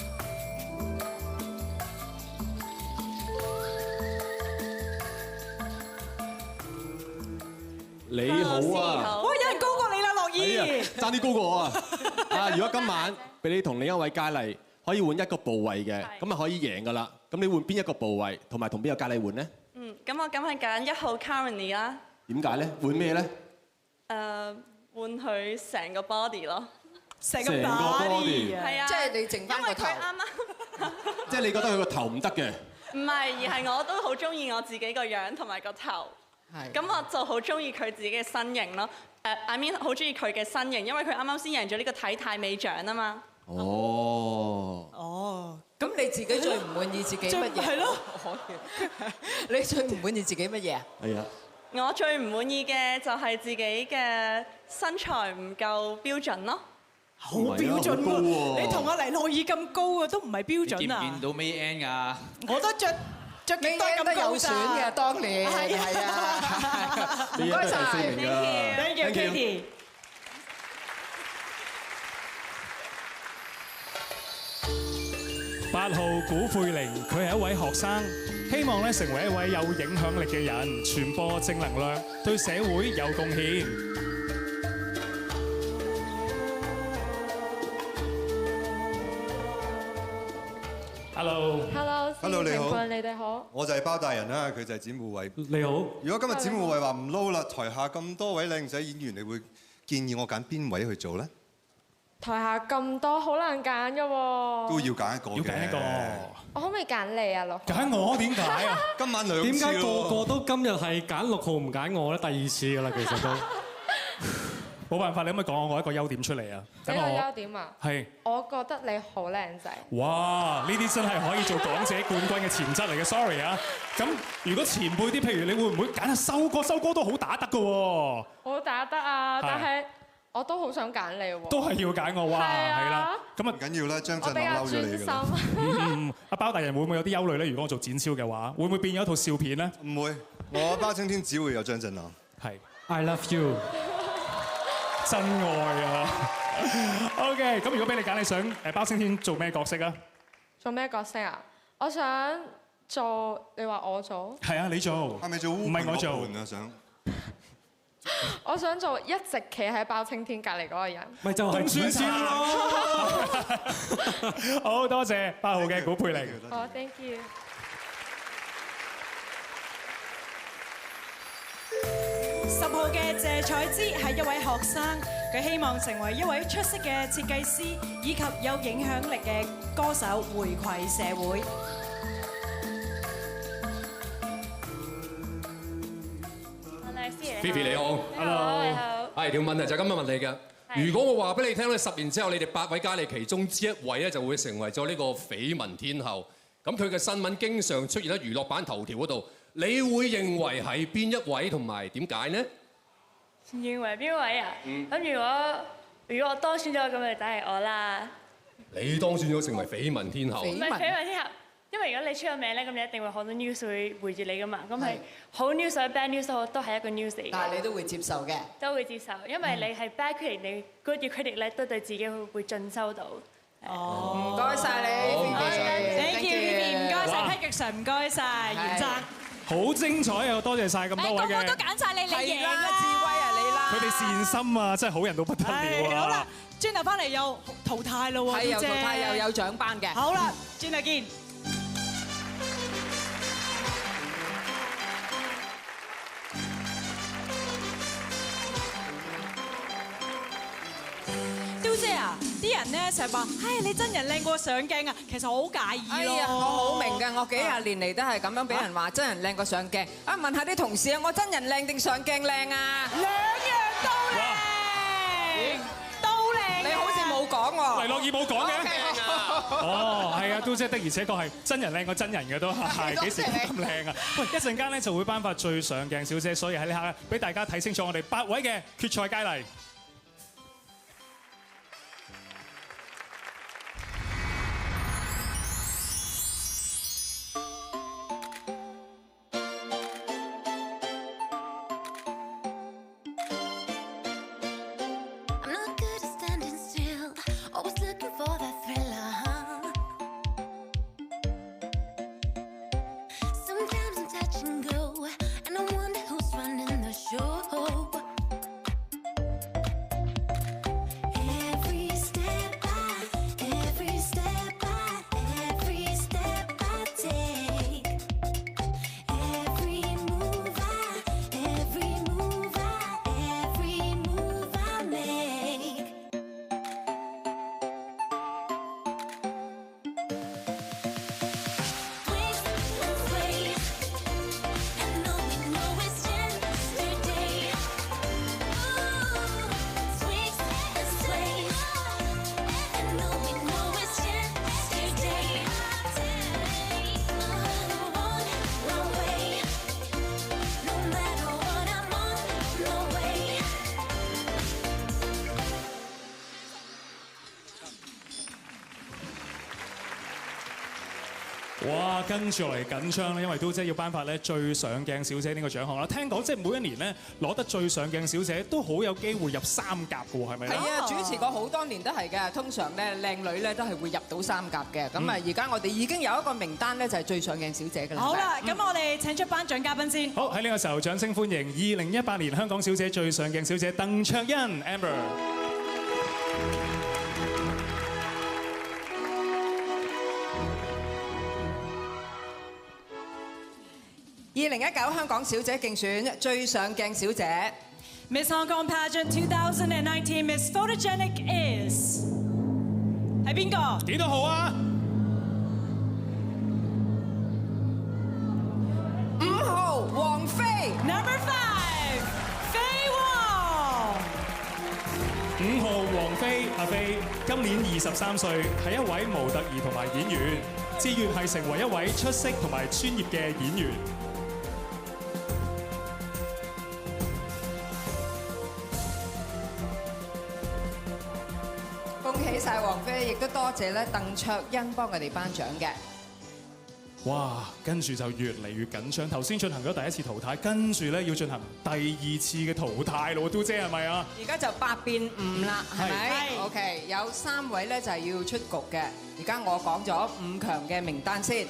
你好啊！哇，有人高過你啦，樂兒。爭啲高過我啊！啊，如果今晚俾你同另一位佳麗可以換一個部位嘅，咁啊可以贏㗎啦。咁你換邊一個部位，同埋同邊個佳麗換呢？咁我梗係揀1號 Karen 啦。點解咧？換咩咧？換佢成個 body 咯。成個 body 係啊，即係你剩翻個頭。因為佢啱啱。即係你覺得佢個頭唔得嘅？唔係，而係我都好中意我自己個樣同埋個頭。咁我就好中意佢自己嘅身形咯。I mean 好中意佢嘅身形，因為佢啱啱先贏咗呢個體態美獎啊嘛。哦，咁你自己最唔滿意自己乜嘢？係咯，你最唔滿意自己乜嘢啊？係啊。我最唔滿意嘅就係自己嘅身材唔夠標準咯。好標準喎！你同阿黎諾懿咁高啊，都唔係標準啊！見到 May Ann 㗎？我都着幾多咁高有選嘅當年，係啊！唔該晒 ，Thank you Katie。8號古佩玲，佢係一位學生，希望咧成為一位有影響力嘅人，傳播正能量，對社會有貢獻。Hello， 你好，你哋好。我就係包大人啦，佢就係展護偉。你好。如果今日展護偉話唔撈啦，台下咁多位靚仔演員，你會建議我揀邊位去做咧？台下咁多，好難揀㗎喎。都要揀一個嘅。要揀一個。我可唔可以揀你啊，6號？揀我點解啊？今晚2次。點解個個都今日係揀6號唔揀我咧？第2次㗎啦，其實都。冇辦法，你可唔可以講我一個優點出嚟啊？你個優點啊？係。我覺得你好靚仔。哇！呢啲真係可以做港姐冠軍嘅潛質嚟嘅 ，sorry 啊。咁如果前輩啲，譬如你會唔會揀下修哥？修哥都好打得㗎喎。好打得啊！但係我都好想揀你喎。都係要揀我哇！係啦。咁啊唔緊要啦，張振朗嬲咗你㗎啦。阿包大人會唔會有啲憂慮咧？如果我做展超嘅話，會唔會變咗一套笑片咧？唔會，我包青天只會有張振朗。係。 I love you。真愛啊 ！OK， 咁如果俾你揀，你想包青天做咩角色啊？做咩角色啊？我想做，你話我做？係啊，你做。係咪做？唔係我做啊，想。我想做一直企喺包青天隔離嗰個人。咪就係算先咯。好多謝8號嘅古佩玲。好 ，thank you。10號嘅謝彩芝係一位學生，佢希望成為一位出色嘅設計師，以及有影響力嘅歌手，回饋社會。Fifi 你好 ，Hello，你好。係條問題就咁樣問你嘅。如果我話俾你聽咧，10年之後你哋8位佳麗其中之一位咧就會成為咗呢個緋聞天后，咁佢嘅新聞經常出現喺娛樂版頭條嗰度。你會認為係邊一位同埋點解呢？認為邊位啊？咁如果我當選咗，咁就梗係我啦。你當選咗成為緋聞天后。唔係緋聞天后，因為如果你出咗名咧，咁你一定會好多 news 會圍住你噶嘛。咁係好 news 或者 bad news 都係一個 news 嚟嘅。但係你都會接受嘅。都會接受，因為你係 bad critic，你 good critic 咧都對自己會進修到。哦，唔該晒你。唔該晒 ，thank you，唔該晒 Patrick Sir，唔該晒嚴澤。好精彩啊！多謝晒咁多位嘅。個個都揀晒你，你贏啦！智威啊，你啦！佢哋善心啊，真係好人到不得了啊！好啦，轉頭翻嚟又淘汰咯喎，係又淘汰又有獎班嘅。好啦，轉頭見。嘟姐啊，啲人咧成日話，唉，你真人靚過上鏡啊，其實我好介意咯。我好明㗎，我幾廿年嚟都係咁樣俾人話真人靚過上鏡。啊，問下啲同事啊，我真人靚定上鏡靚啊？兩樣都靚，都靚。你好似冇講喎。黎諾懿冇講嘅。哦，係啊，都姐的而且確係真人靚過真人嘅都係，幾時都咁靚啊！喂，一陣間咧就會頒發最上鏡小姐，所以喺呢刻咧俾大家睇清楚我哋8位嘅決賽佳麗。哇！跟住落嚟緊張咧，因為都姐要頒發咧最上鏡小姐呢個獎項啦。聽講即係每一年咧攞得最上鏡小姐都好有機會入3甲嘅喎，係咪咧？係啊，主持過好多年都係嘅。通常咧靚女咧都係會入到3甲嘅。咁啊，而家我哋已經有一個名單咧，就係最上鏡小姐㗎啦。好啦，咁我哋請出頒獎嘉賓先。好，喺呢個時候掌聲歡迎2018年香港小姐最上鏡小姐鄧卓欣 Amber。2019香港小姐競選最上鏡小姐 Miss Hong Kong Pageant 2019 Miss Photogenic is 係邊個？幾多號啊？5號王菲 ，Number 5菲王。5號王菲阿菲，今年23歲，係一位模特兒同埋演員，志願係成為一位出色同埋專業嘅演員。恭喜晒王菲，亦都多謝咧鄧卓欣幫佢哋頒獎嘅。哇！跟住就越嚟越緊張。頭先進行咗第一次淘汰，跟住咧要進行第2次嘅淘汰咯，都姐係咪啊？而家就8變5啦，係咪？OK， 有3位咧就係要出局嘅。而家我講咗5強嘅名單先。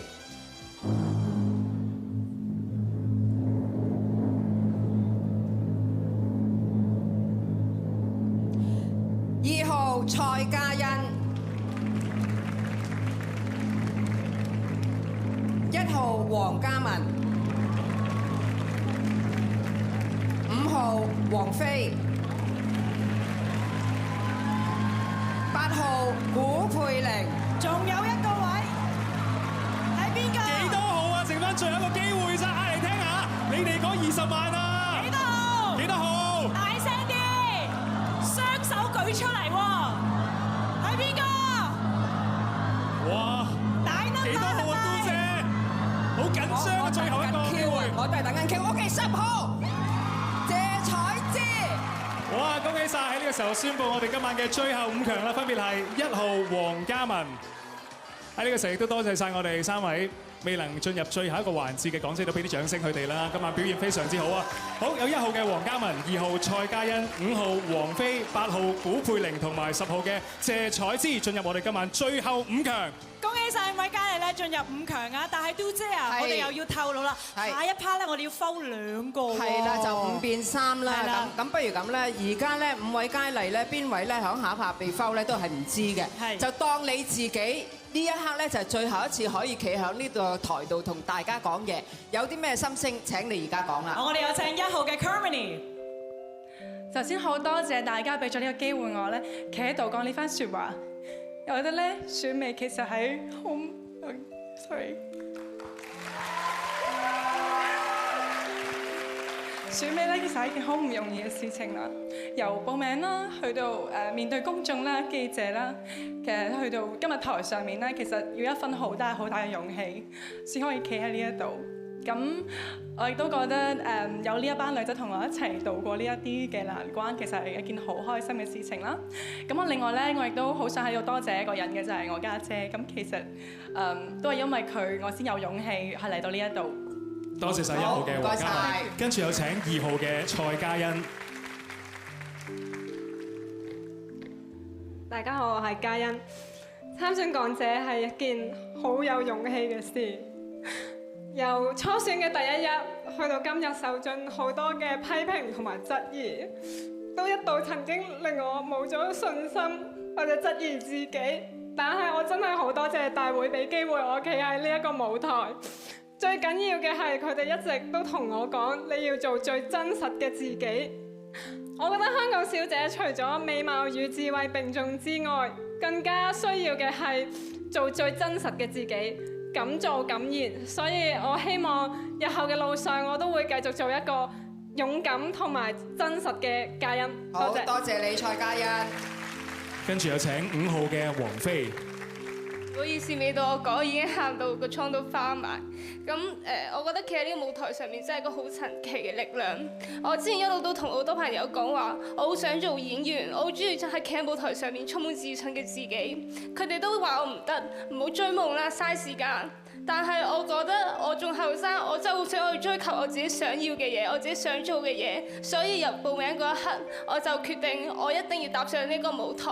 2號蔡嘉欣，1號黃嘉文，5號王菲，8號古佩玲，仲有1個位係邊個？幾多號啊？剩翻最後一個機會咋，嗌嚟聽下，你哋講20萬啊！幾多號？幾多號？大聲啲，雙手舉出嚟喎！係邊個？哇！幾多號啊，都姐？好緊張啊！最後一個機會，我都係等緊 Q。OK， 10號謝彩芝。哇！恭喜晒！喺呢個時候宣布我哋今晚嘅最後5強啦，分別係1號黃嘉文。喺呢個時候亦都多謝晒我哋3位未能進入最後一個環節嘅港姐，都俾啲掌聲佢哋啦。今晚表現非常之好啊！好，有1號嘅黃嘉文，2號蔡嘉欣，5號王菲，8號古佩玲同埋10號嘅謝彩芝進入我哋今晚最後5強。恭喜晒5位佳麗咧進入5強啊！但係都姐啊，我哋又要透露啦，下一 part 咧我哋要 fold 2個喎。係啦，就5變3啦。咁不如咁咧，而家咧5位佳麗咧，邊位咧響下一 part 被 fold 咧都係唔知嘅。就當你自己呢一刻咧就係最後一次可以企喺呢個台度同大家講嘢，有啲咩心聲請你而家講啦。我哋有請1號嘅 Carmony。首先好多謝大家俾咗呢個機會我咧，企喺度講呢番説話。我覺得咧選美其實係好，sorry。選美咧其實係一件好唔容易嘅事情啦，由報名啦，去到面對公眾啦、記者啦，其實去到今日台上面咧，其實要一分好大嘅勇氣，先可以企喺呢一度。咁我亦都覺得有呢一班女仔同我一齊度過呢一啲嘅難關，其實係一件好開心嘅事情啦。咁我另外咧，我亦都好想喺度多謝一個人嘅，就係我家姐。咁其實都係因為佢，我先有勇氣係嚟到呢一度。多謝晒1號嘅黃嘉欣，跟住有請2號嘅蔡嘉欣。大家好，我係嘉欣。參選港姐係一件好有勇氣嘅事。由初選嘅第一日去到今日，受盡好多嘅批評同埋質疑，都一度曾經令我冇咗信心或者質疑自己。但係我真係好多謝大會俾機會我企喺呢一個舞台。最緊要嘅係佢哋一直都同我講，你要做最真實嘅自己。我覺得香港小姐除咗美貌與智慧並重之外，更加需要嘅係做最真實嘅自己。敢做敢言，所以我希望日後嘅路上我都會繼續做一個勇敢同埋真實嘅嘉欣。好，多謝你蔡嘉欣。跟住有請5號嘅黃飛。唔好意思，未到我講，已經喊到個瘡都花埋。咁我覺得企喺呢個舞台上面真係一個好神奇嘅力量。我之前一路都同好多朋友講話，我好想做演員，我好中意就係企喺舞台上面充滿自信嘅自己。佢哋都話我唔得，唔好追夢啦，嘥時間。但係我覺得我仲後生，我真係好想去追求我自己想要嘅嘢，我自己想做嘅嘢。所以由報名嗰一刻，我就決定我一定要踏上呢個舞台。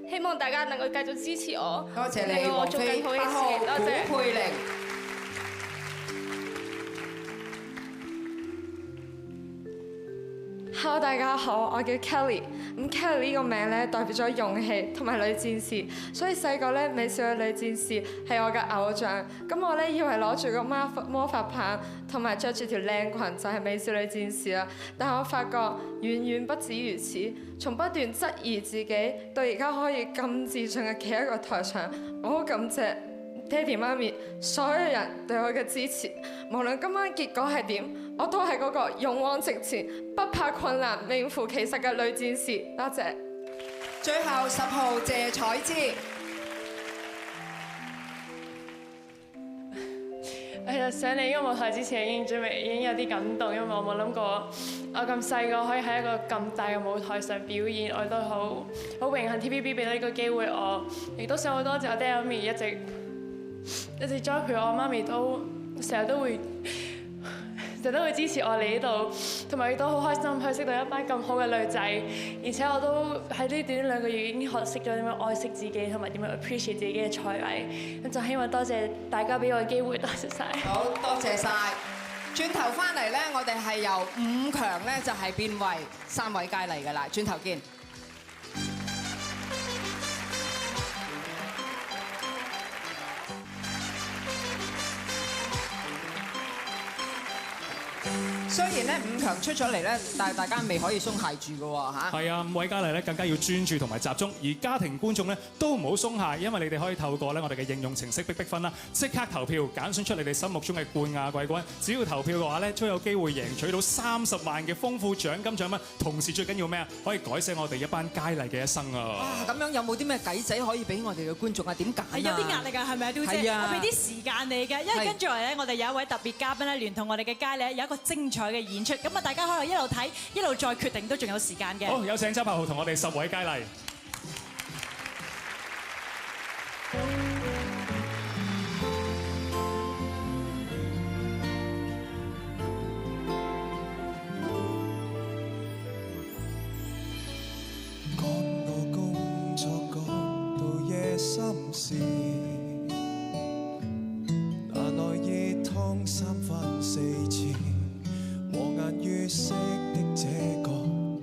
希望大家能夠繼續支持我，多謝你，令我做更好嘅事情。多謝。古佩玲。Hello， 大家好，我叫 Kelly。Kelly 呢個名咧代表咗勇氣同埋女戰士，所以細個咧美少女戰士係我嘅偶像。咁我咧以為攞住個魔法棒同埋着住條靚裙就係美少女戰士啦，但我發覺遠遠不止如此。從不斷質疑自己，到而家可以咁自信嘅企喺個台上，我好感謝爹哋媽咪所有人對我嘅支持。無論今晚結果係點，我都係嗰個勇往直前、不怕困難、名副其實嘅女戰士。多謝。最後10號謝彩芝。其實上嚟呢個舞台之前已經有啲感動，因為我冇諗過我咁細個可以喺一個咁大嘅舞台上表演，我都好榮幸 TVB 俾到呢個機會我，亦都想好多謝我爹哋媽咪一直栽培我，媽咪都成日都會支持我嚟呢度，同埋亦都好開心可以識到一班咁好嘅女仔，而且我都喺呢短2個月已經學識咗點樣愛惜自己，同埋點樣 appreciate 自己嘅才藝。咁就希望多謝大家俾我嘅機會，多謝晒。好多謝晒。轉頭翻嚟咧，我哋係由5強咧就係變為3位佳麗㗎啦。轉頭見。雖然咧5強出咗嚟咧，但係大家未可以鬆懈住嘅喎嚇。係啊，5位佳麗咧更加要專注同埋集中，而家庭觀眾咧都唔好鬆懈，因為你哋可以透過咧我哋嘅應用程式逼分啦，即刻投票揀選出你哋心目中嘅冠亞季軍。只要投票嘅話咧，都有機會贏取到30萬嘅豐富獎金獎品。同時最緊要咩啊？可以改寫我哋一班佳麗嘅一生啊！哇！咁樣有冇啲咩計仔可以俾我哋嘅觀眾啊？點揀啊？有啲壓力㗎，係咪啊，雕姐？係啊，我俾啲時間你嘅，因為跟住嚟咧，我哋有一位特別嘉賓咧，聯同我哋嘅佳麗有一個精彩嘅演出。咁啊，大家可能一路睇一路再決定，都仲有時間嘅。好，有請周柏豪同我哋10位佳麗。趕我工作趕到夜深時，拿來熱湯3番4次。和顏悅色的這個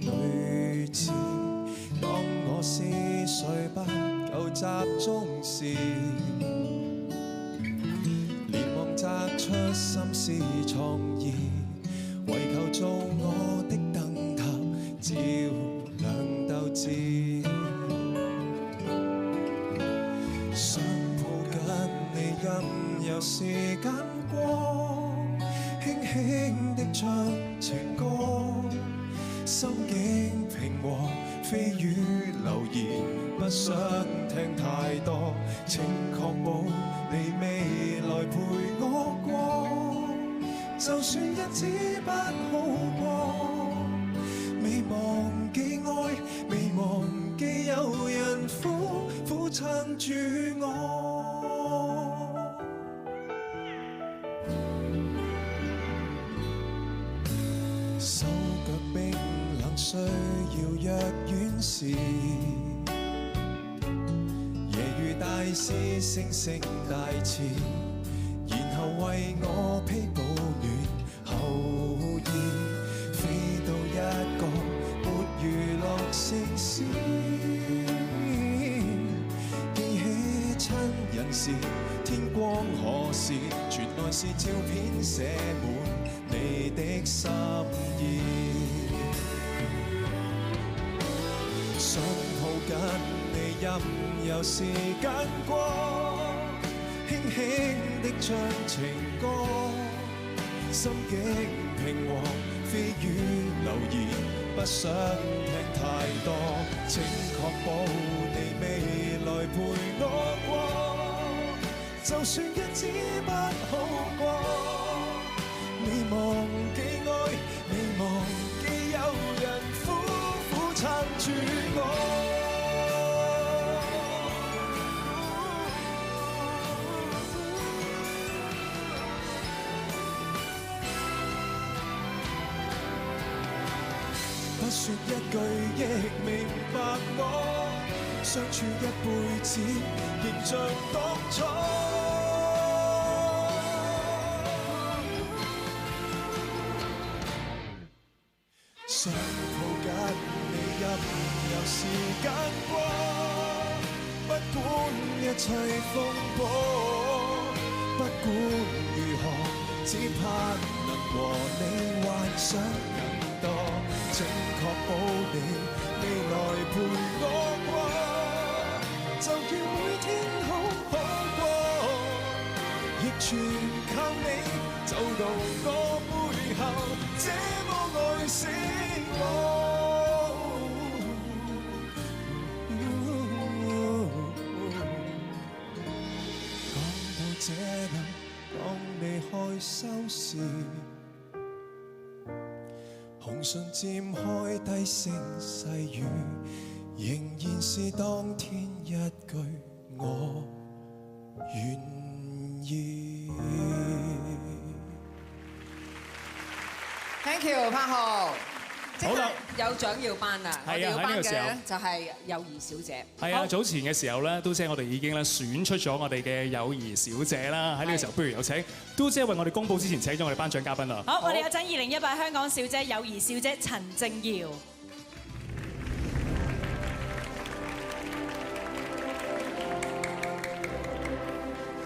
女子，當我思緒不夠集中時，連忙摘出心思創意，為求做我的燈塔，照亮鬥志。想抱緊你，任由時間過。輕輕的唱情歌，心境平和，蜚語流言，不想聽太多，請確保你未來陪我過，就算日子不好過，未忘記愛，未忘記有人苦苦撐住我。手腳冰冷，需要藥丸時，夜雨大師聲聲大詞，然後為我披保暖後衣，飛到一個沒娛樂城市，記起親人時，天光何時，傳來是照片寫滿你的心意，想抱緊你任由時間過，輕輕的唱情歌，心境平和，蜚語流言，不想聽太多，請確保你未來陪我過，就算日子不好過，未忘記愛，未忘記有人苦苦撐住我。不說一句亦明白我，相處一輩子，仍像當初。想抱緊你任由時間過，不管一切風波，不管如何，只怕能和你幻想更多，請確保你未來陪我過，就叫每天好好過，亦全靠你走到我背後，這麼愛死我。講到這裏，當你開收時，紅唇漸開低聲細語，仍然是當天一句我願意。Thank you， 柏豪。好啦，有獎要頒啦！我哋要頒嘅咧就係友誼小姐。係啊，早前嘅時候咧，都姐我哋已經咧選出咗我哋嘅友誼小姐啦。喺呢個時候，不如有請都姐為我哋公佈之前請咗我哋頒獎嘉賓啦。好，我哋有請2018香港小姐友誼小姐陳靜瑤。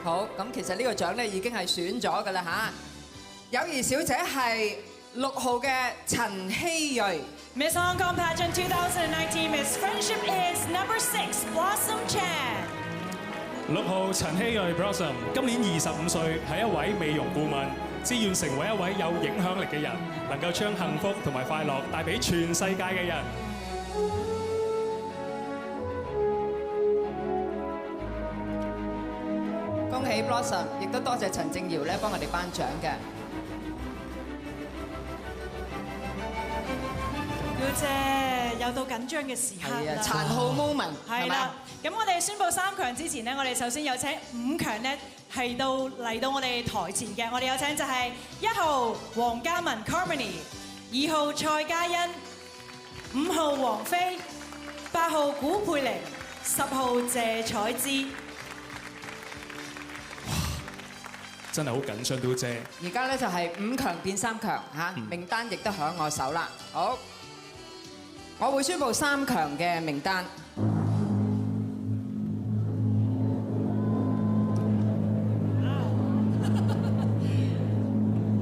好，咁其實呢個獎咧已經係選咗㗎啦嚇。友誼小姐係6號嘅陳希睿。Miss Hong Kong Pageant 2019 Miss Friendship is number 6 Blossom Chan。6號陳希睿 Blossom， 今年25歲，係一位美容顧問，志願成為一位有影響力嘅人，能夠將幸福同埋快樂帶俾全世界嘅人。恭喜 Blossom， 亦都多謝陳靜瑤咧幫我哋頒獎嘅。表姐有到緊張嘅時刻啦，殘酷 moment 係啦。咁我哋宣布3強之前呢，我哋首先有請5強呢係嚟到我哋台前嘅。我哋有請就係1號黃嘉文 Carmony， 2號蔡嘉欣，5號王菲，8號古佩玲，10號謝彩芝。真係好緊張，都姐。而家咧就係5強變3強嚇，名單亦都響我手啦。好，我會宣布3強嘅名單。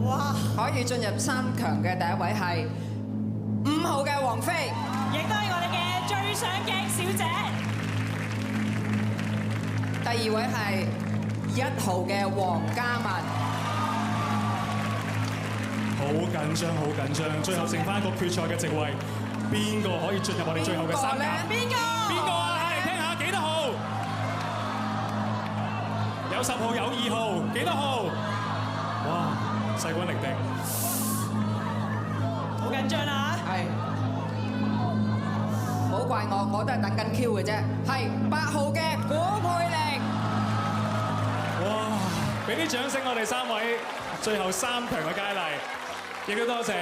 哇！可以進入3強嘅第一位係5號嘅王菲，亦都係我哋嘅最上鏡小姐。第2位係1號嘅黃嘉文，好緊張，好緊張，最後剩翻一個決賽嘅席位，邊個可以進入我哋最後嘅三甲？邊個啊？嚟聽下幾多號？有10號，有2號，幾多號？哇！勢均力敵，好緊張啦嚇！係，唔好怪我，我都係等緊 Q 嘅啫。係8號嘅古佩玲。哇！俾啲掌聲我哋3位最後3強嘅佳麗，亦都多謝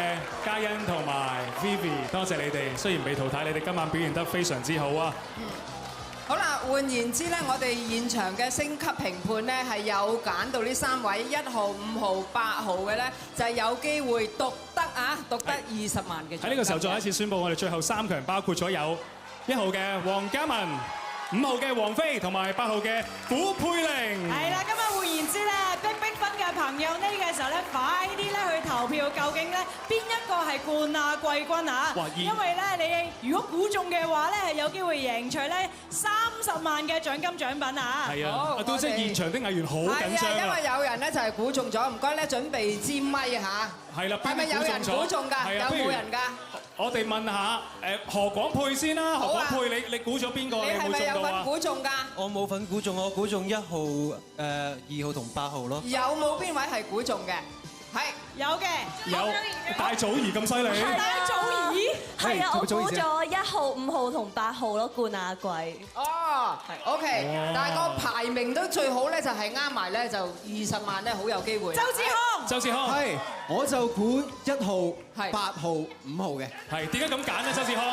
嘉欣同埋 Vivi， 多謝你哋。雖然被淘汰，你哋今晚表現得非常之好啊！好啦，換言之咧，我哋現場嘅星級評判咧係有揀到呢3位1號、5號、8號嘅咧，就係有機會獨得20萬嘅獎金。喺呢個時候再一次宣佈，我哋最後3強包括咗有1號嘅黃嘉文、5號嘅王菲同埋8號嘅古佩玲。係啦，今日換言之咧，逼分嘅朋友呢個時候咧，快啲咧去投票，究竟咧邊一個係冠亞季軍啊？因為咧你如果估中嘅話咧，係有機會贏取咧30萬嘅獎金獎品啊！係啊，阿都姐現場啲藝員好緊張啊！因為有人咧就係估中咗，唔該咧準備支咪嚇。係啦，係咪有人估中㗎？有冇人㗎？我哋問下何廣沛先啦，何廣沛你估咗邊個？你係咪有份估中㗎？我冇份估中，我估中1號、2號同8號咯。有冇邊位係估中嘅？係有嘅，有大祖兒咁犀利。大祖兒係啊，我估咗1號、5號同8號咯，冠亞季。哦，OK，但係個排名都最好咧，就係啱埋咧，就20萬咧，好有機會。周志康係，我就估1號、8號、5號嘅。係點解咁揀呢？周志康？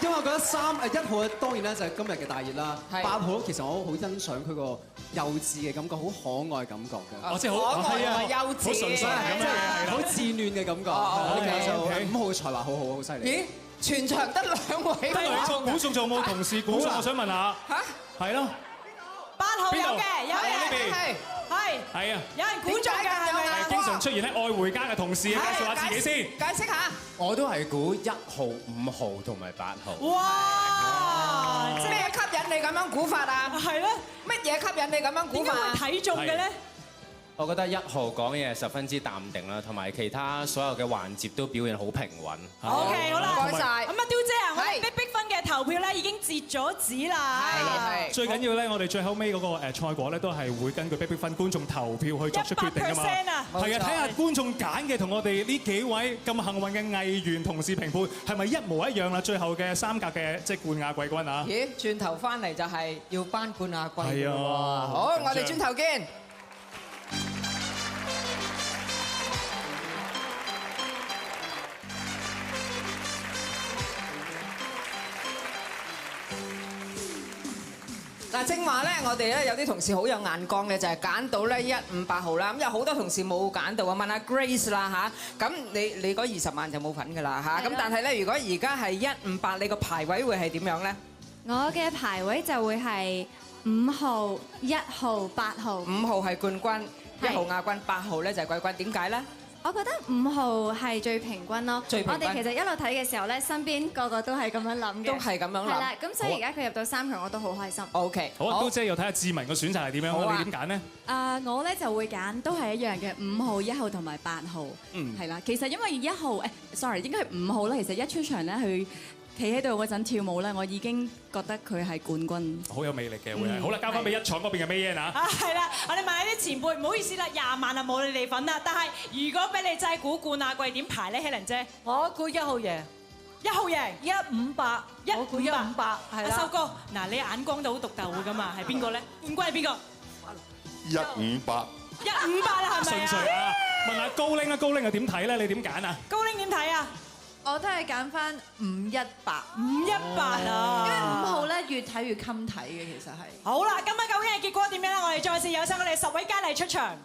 因為我覺得1號當然咧就係今日嘅大熱啦。8號其實我好欣賞佢個幼稚嘅感覺，好可愛感覺嘅。即係好可愛同埋幼稚，好純粹係咁樣嘅，好自戀嘅感覺。5號嘅才華好好，好犀利。咦？全場得2位，得2個估中，仲有冇同事估中？我想問下。嚇？係咯。 8號有嘅，有嘅，係啊，有人估中㗎，係咪啊？經常出現喺愛回家嘅同事，介紹下自己先。解釋下。我都係估1號、5號同埋8號。哇！咩吸引你咁樣估法啊？係咯。乜嘢吸引你咁樣估法？點解會睇中嘅咧？我覺得1號講嘢十分之淡定啦，同埋其他所有嘅環節都表現好平穩。OK， 好啦，唔該晒。咁啊，刁姐啊，我哋逼分嘅投票咧已經截咗止啦。係。最緊要咧，我哋最後尾嗰個賽果咧，都係會根據逼分觀眾投票去作出決定㗎嘛。100%啊！係啊，睇下觀眾揀嘅同我哋呢幾位咁幸運嘅藝員同事評判係咪一模一樣啦？最後嘅3甲嘅即係冠亞季軍啊！咦，轉頭翻嚟就係要頒冠亞季㗎喎。係啊。好，我哋轉頭見。嗱，正話咧，我哋咧有啲同事好有眼光嘅，就係揀到咧1、5、8號啦。咁有好多同事冇揀到啊，問下 Grace 啦嚇。咁你嗰20萬就冇份㗎啦嚇。咁但係咧，如果而家係1、5、8，你個排位會係點樣咧？我嘅排位就會係5號、1號、8號。5號係冠軍，1號亞軍，8號咧就係季軍。點解咧？我覺得5號係最平均咯。最平均。我哋其實一路睇嘅時候咧，身邊個個都係咁樣諗嘅。都係咁樣諗。係啦，咁所以而家佢入到3強，我都好開心。OK。好啊，都姐又睇下志文嘅選擇係點樣啊？你點揀呢？我咧就會揀都係一樣嘅5號、1號同埋8號。係啦，其實因為1號sorry，應該係5號啦。其實一出場咧，佢企喺度嗰陣跳舞咧，我已經覺得佢係冠軍。好有魅力嘅會係。好啦，交翻俾一廠嗰邊嘅 Mayan 啊。係啦，我哋問下啲前輩，唔好意思啦，20萬啊冇你哋份啦。但係如果俾你真係估冠亞季點排咧，希玲姐？我估1號贏。1號贏，1、5、8。我估1、5、8。係啦。阿修哥，嗱你眼光都好獨特㗎嘛，係邊個咧？冠軍係邊個？1、5、8。1、5、8啦，係咪啊？順序啊！問下高拎啊，高拎又點睇咧？你點揀啊？高拎點睇啊？我都係揀翻5、1、8。5、1、8啊！因為5號咧越睇越襟睇嘅，其實係。好啦，今晚究竟係結果點樣咧？我哋再次有請我哋10位佳麗出場。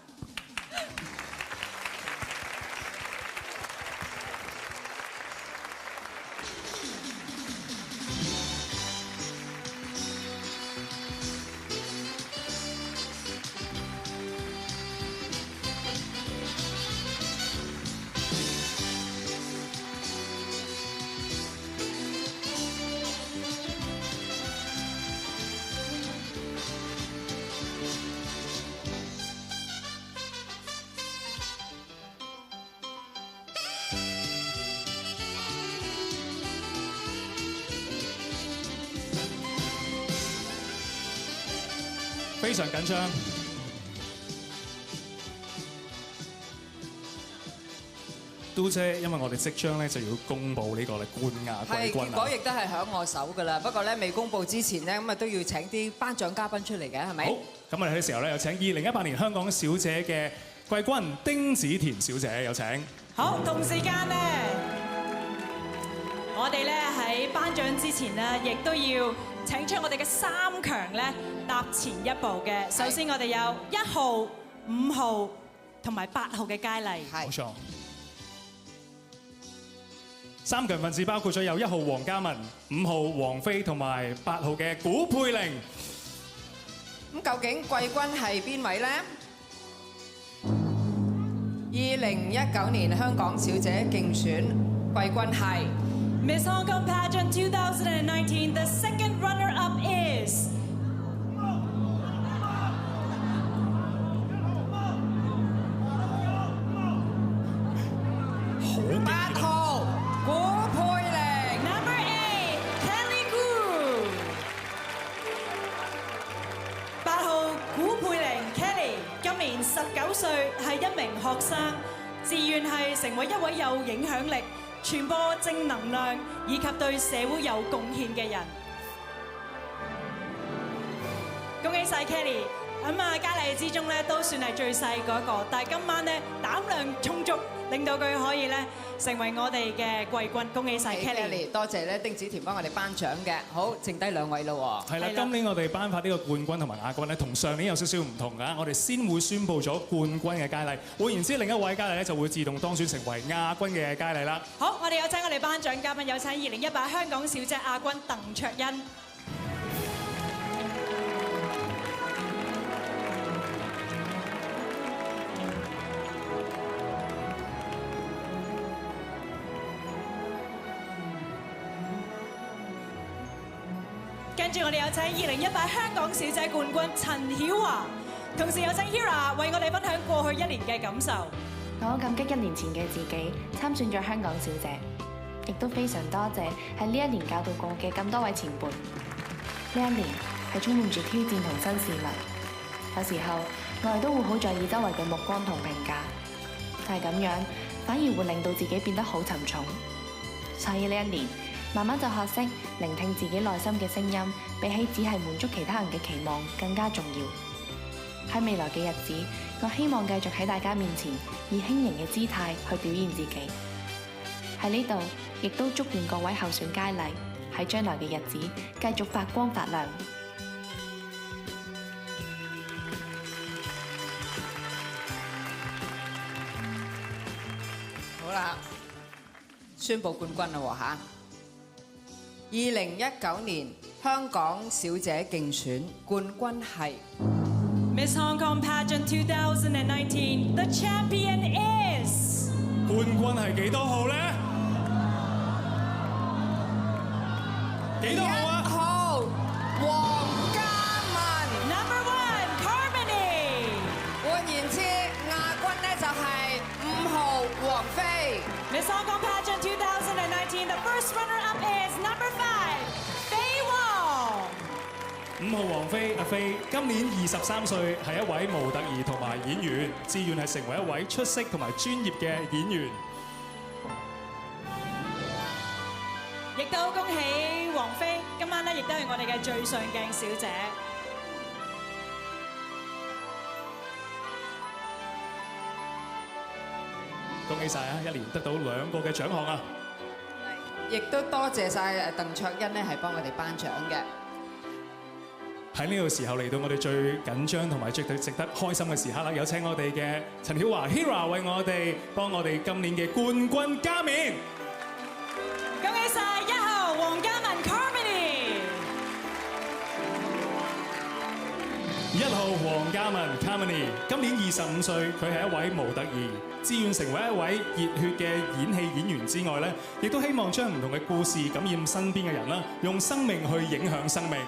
非常緊張。都姐，因為我哋即將咧就要公布呢個冠亞季軍結果亦都係響我手㗎啦。不過咧未公佈之前咧，咁啊都要請啲頒獎嘉賓出嚟嘅，係咪？好，咁我哋喺時候咧有請2018年香港小姐嘅季軍丁子田小姐，有請。好，同時間咧，我哋咧喺頒獎之前咧，亦都要請出我哋嘅3強咧踏前一步嘅。首先我哋有1號、5號同埋8號嘅佳麗。冇錯。3強分子包括咗有1號黃嘉文、5號王菲同埋8號嘅古佩玲。咁究竟季軍係邊位呢？2019年香港小姐競選季軍係 Miss Hong Kong Pageant 2019. The second runner-up is 8號古佩玲 ，Number 8 Kelly Gu。8號古佩玲 Kelly 今年19歲，係一名學生，志願係成為一位有影響力、傳播正能量以及對社會有貢獻嘅人。恭喜晒 Kelly！ 咁啊，佳麗之中咧都算係最細嗰個，但係今晚咧膽量充足，令到佢可以咧成為我哋嘅季軍。恭喜晒 Kelly！ 多謝咧丁子田幫我哋頒獎嘅。好，剩低2位咯喎。係啦，今年我哋頒發呢個冠軍同埋亞軍咧，同上年有少少唔同㗎。我哋先會宣佈咗冠軍嘅佳麗，換言之，另一位佳麗咧就會自動當選成為亞軍嘅佳麗啦。好，我哋有請我哋頒獎嘉賓，有請2018香港小姐亞軍鄧卓欣。跟住我哋有請2018香港小姐冠軍陳曉華，同時有請 Hira 為我哋分享過去1年嘅感受。我感激1年前嘅自己參選咗香港小姐，亦都非常多謝喺呢1年教導過嘅咁多位前輩。呢1年係充滿住挑戰同新事物，有時候我哋都會好在意周圍嘅目光同評價，但係咁樣反而會令到自己變得好沉重。所以呢1年，慢慢就學識聆聽自己內心嘅聲音，比起只係滿足其他人嘅期望更加重要。喺未來嘅日子，我希望繼續喺大家面前以輕盈嘅姿態去表現自己。喺呢度，亦都祝願各位候選佳麗喺將來嘅日子繼續發光發亮。好啦，宣布冠軍啦喎嚇！2019年香港小姐競選冠軍係 Miss Hong Kong Pageant 2019. The champion is 冠軍係幾多號咧？幾多號啊？ 1號黃嘉文 ，Number 1 Carmony。換言之，亞軍咧就係5號王菲。Miss Hong Kong Pageant 2019. The first runner-up is Number 5飛黃。5號王菲阿菲，今年23歲，係一位模特兒同埋演員，志願係成為一位出色同埋專業嘅演員。亦都恭喜王菲，今晚咧亦都係我哋嘅最上鏡小姐。恭喜晒啊！一年得到2個嘅獎項啊！亦都多謝晒鄧卓欣咧，係幫我哋頒獎嘅。喺呢個時候嚟到我哋最緊張同埋最值得開心嘅時刻啦！有請我哋嘅陳曉華 Hira 為我哋幫我哋今年嘅冠軍加冕。恭喜晒1號黃嘉文 Carmony。1號黃嘉文 Carmony， 今年25歲，佢係一位模特兒，志願成為一位熱血嘅演戲演員之外咧，亦都希望將唔同嘅故事感染身邊嘅人啦，用生命去影響生命。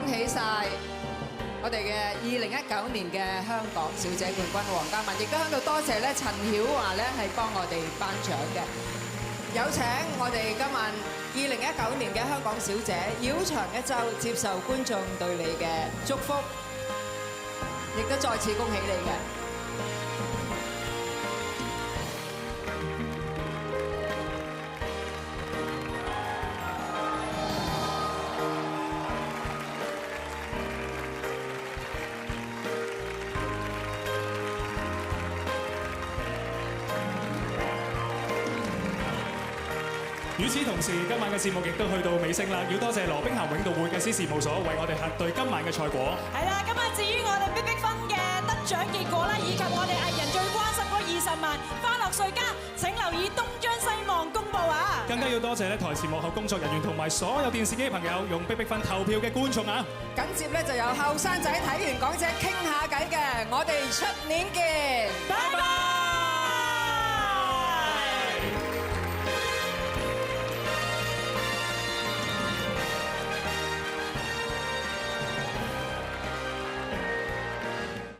喜晒我哋嘅2019年嘅香港小姐冠軍黃嘉文，亦都喺度多謝咧陳曉華咧係幫我哋頒獎嘅。有請我哋今晚2019年嘅香港小姐繞場一周，接受觀眾對你嘅祝福，亦都再次恭喜你嘅。與此同時，今晚嘅節目亦都去到尾聲啦，要多謝羅兵咸永道會計師事務所為我哋核對今晚嘅賽果。係啦，咁啊至於我哋逼逼分嘅得獎結果啦，以及我哋藝人最關心嗰20萬歡樂稅加，請留意東張西望公佈啊！更加要多謝咧台前幕後工作人員同埋所有電視機朋友用逼逼分投票嘅觀眾啊！緊接咧就有後生仔睇完港姐傾下偈嘅，我哋出年見，拜拜。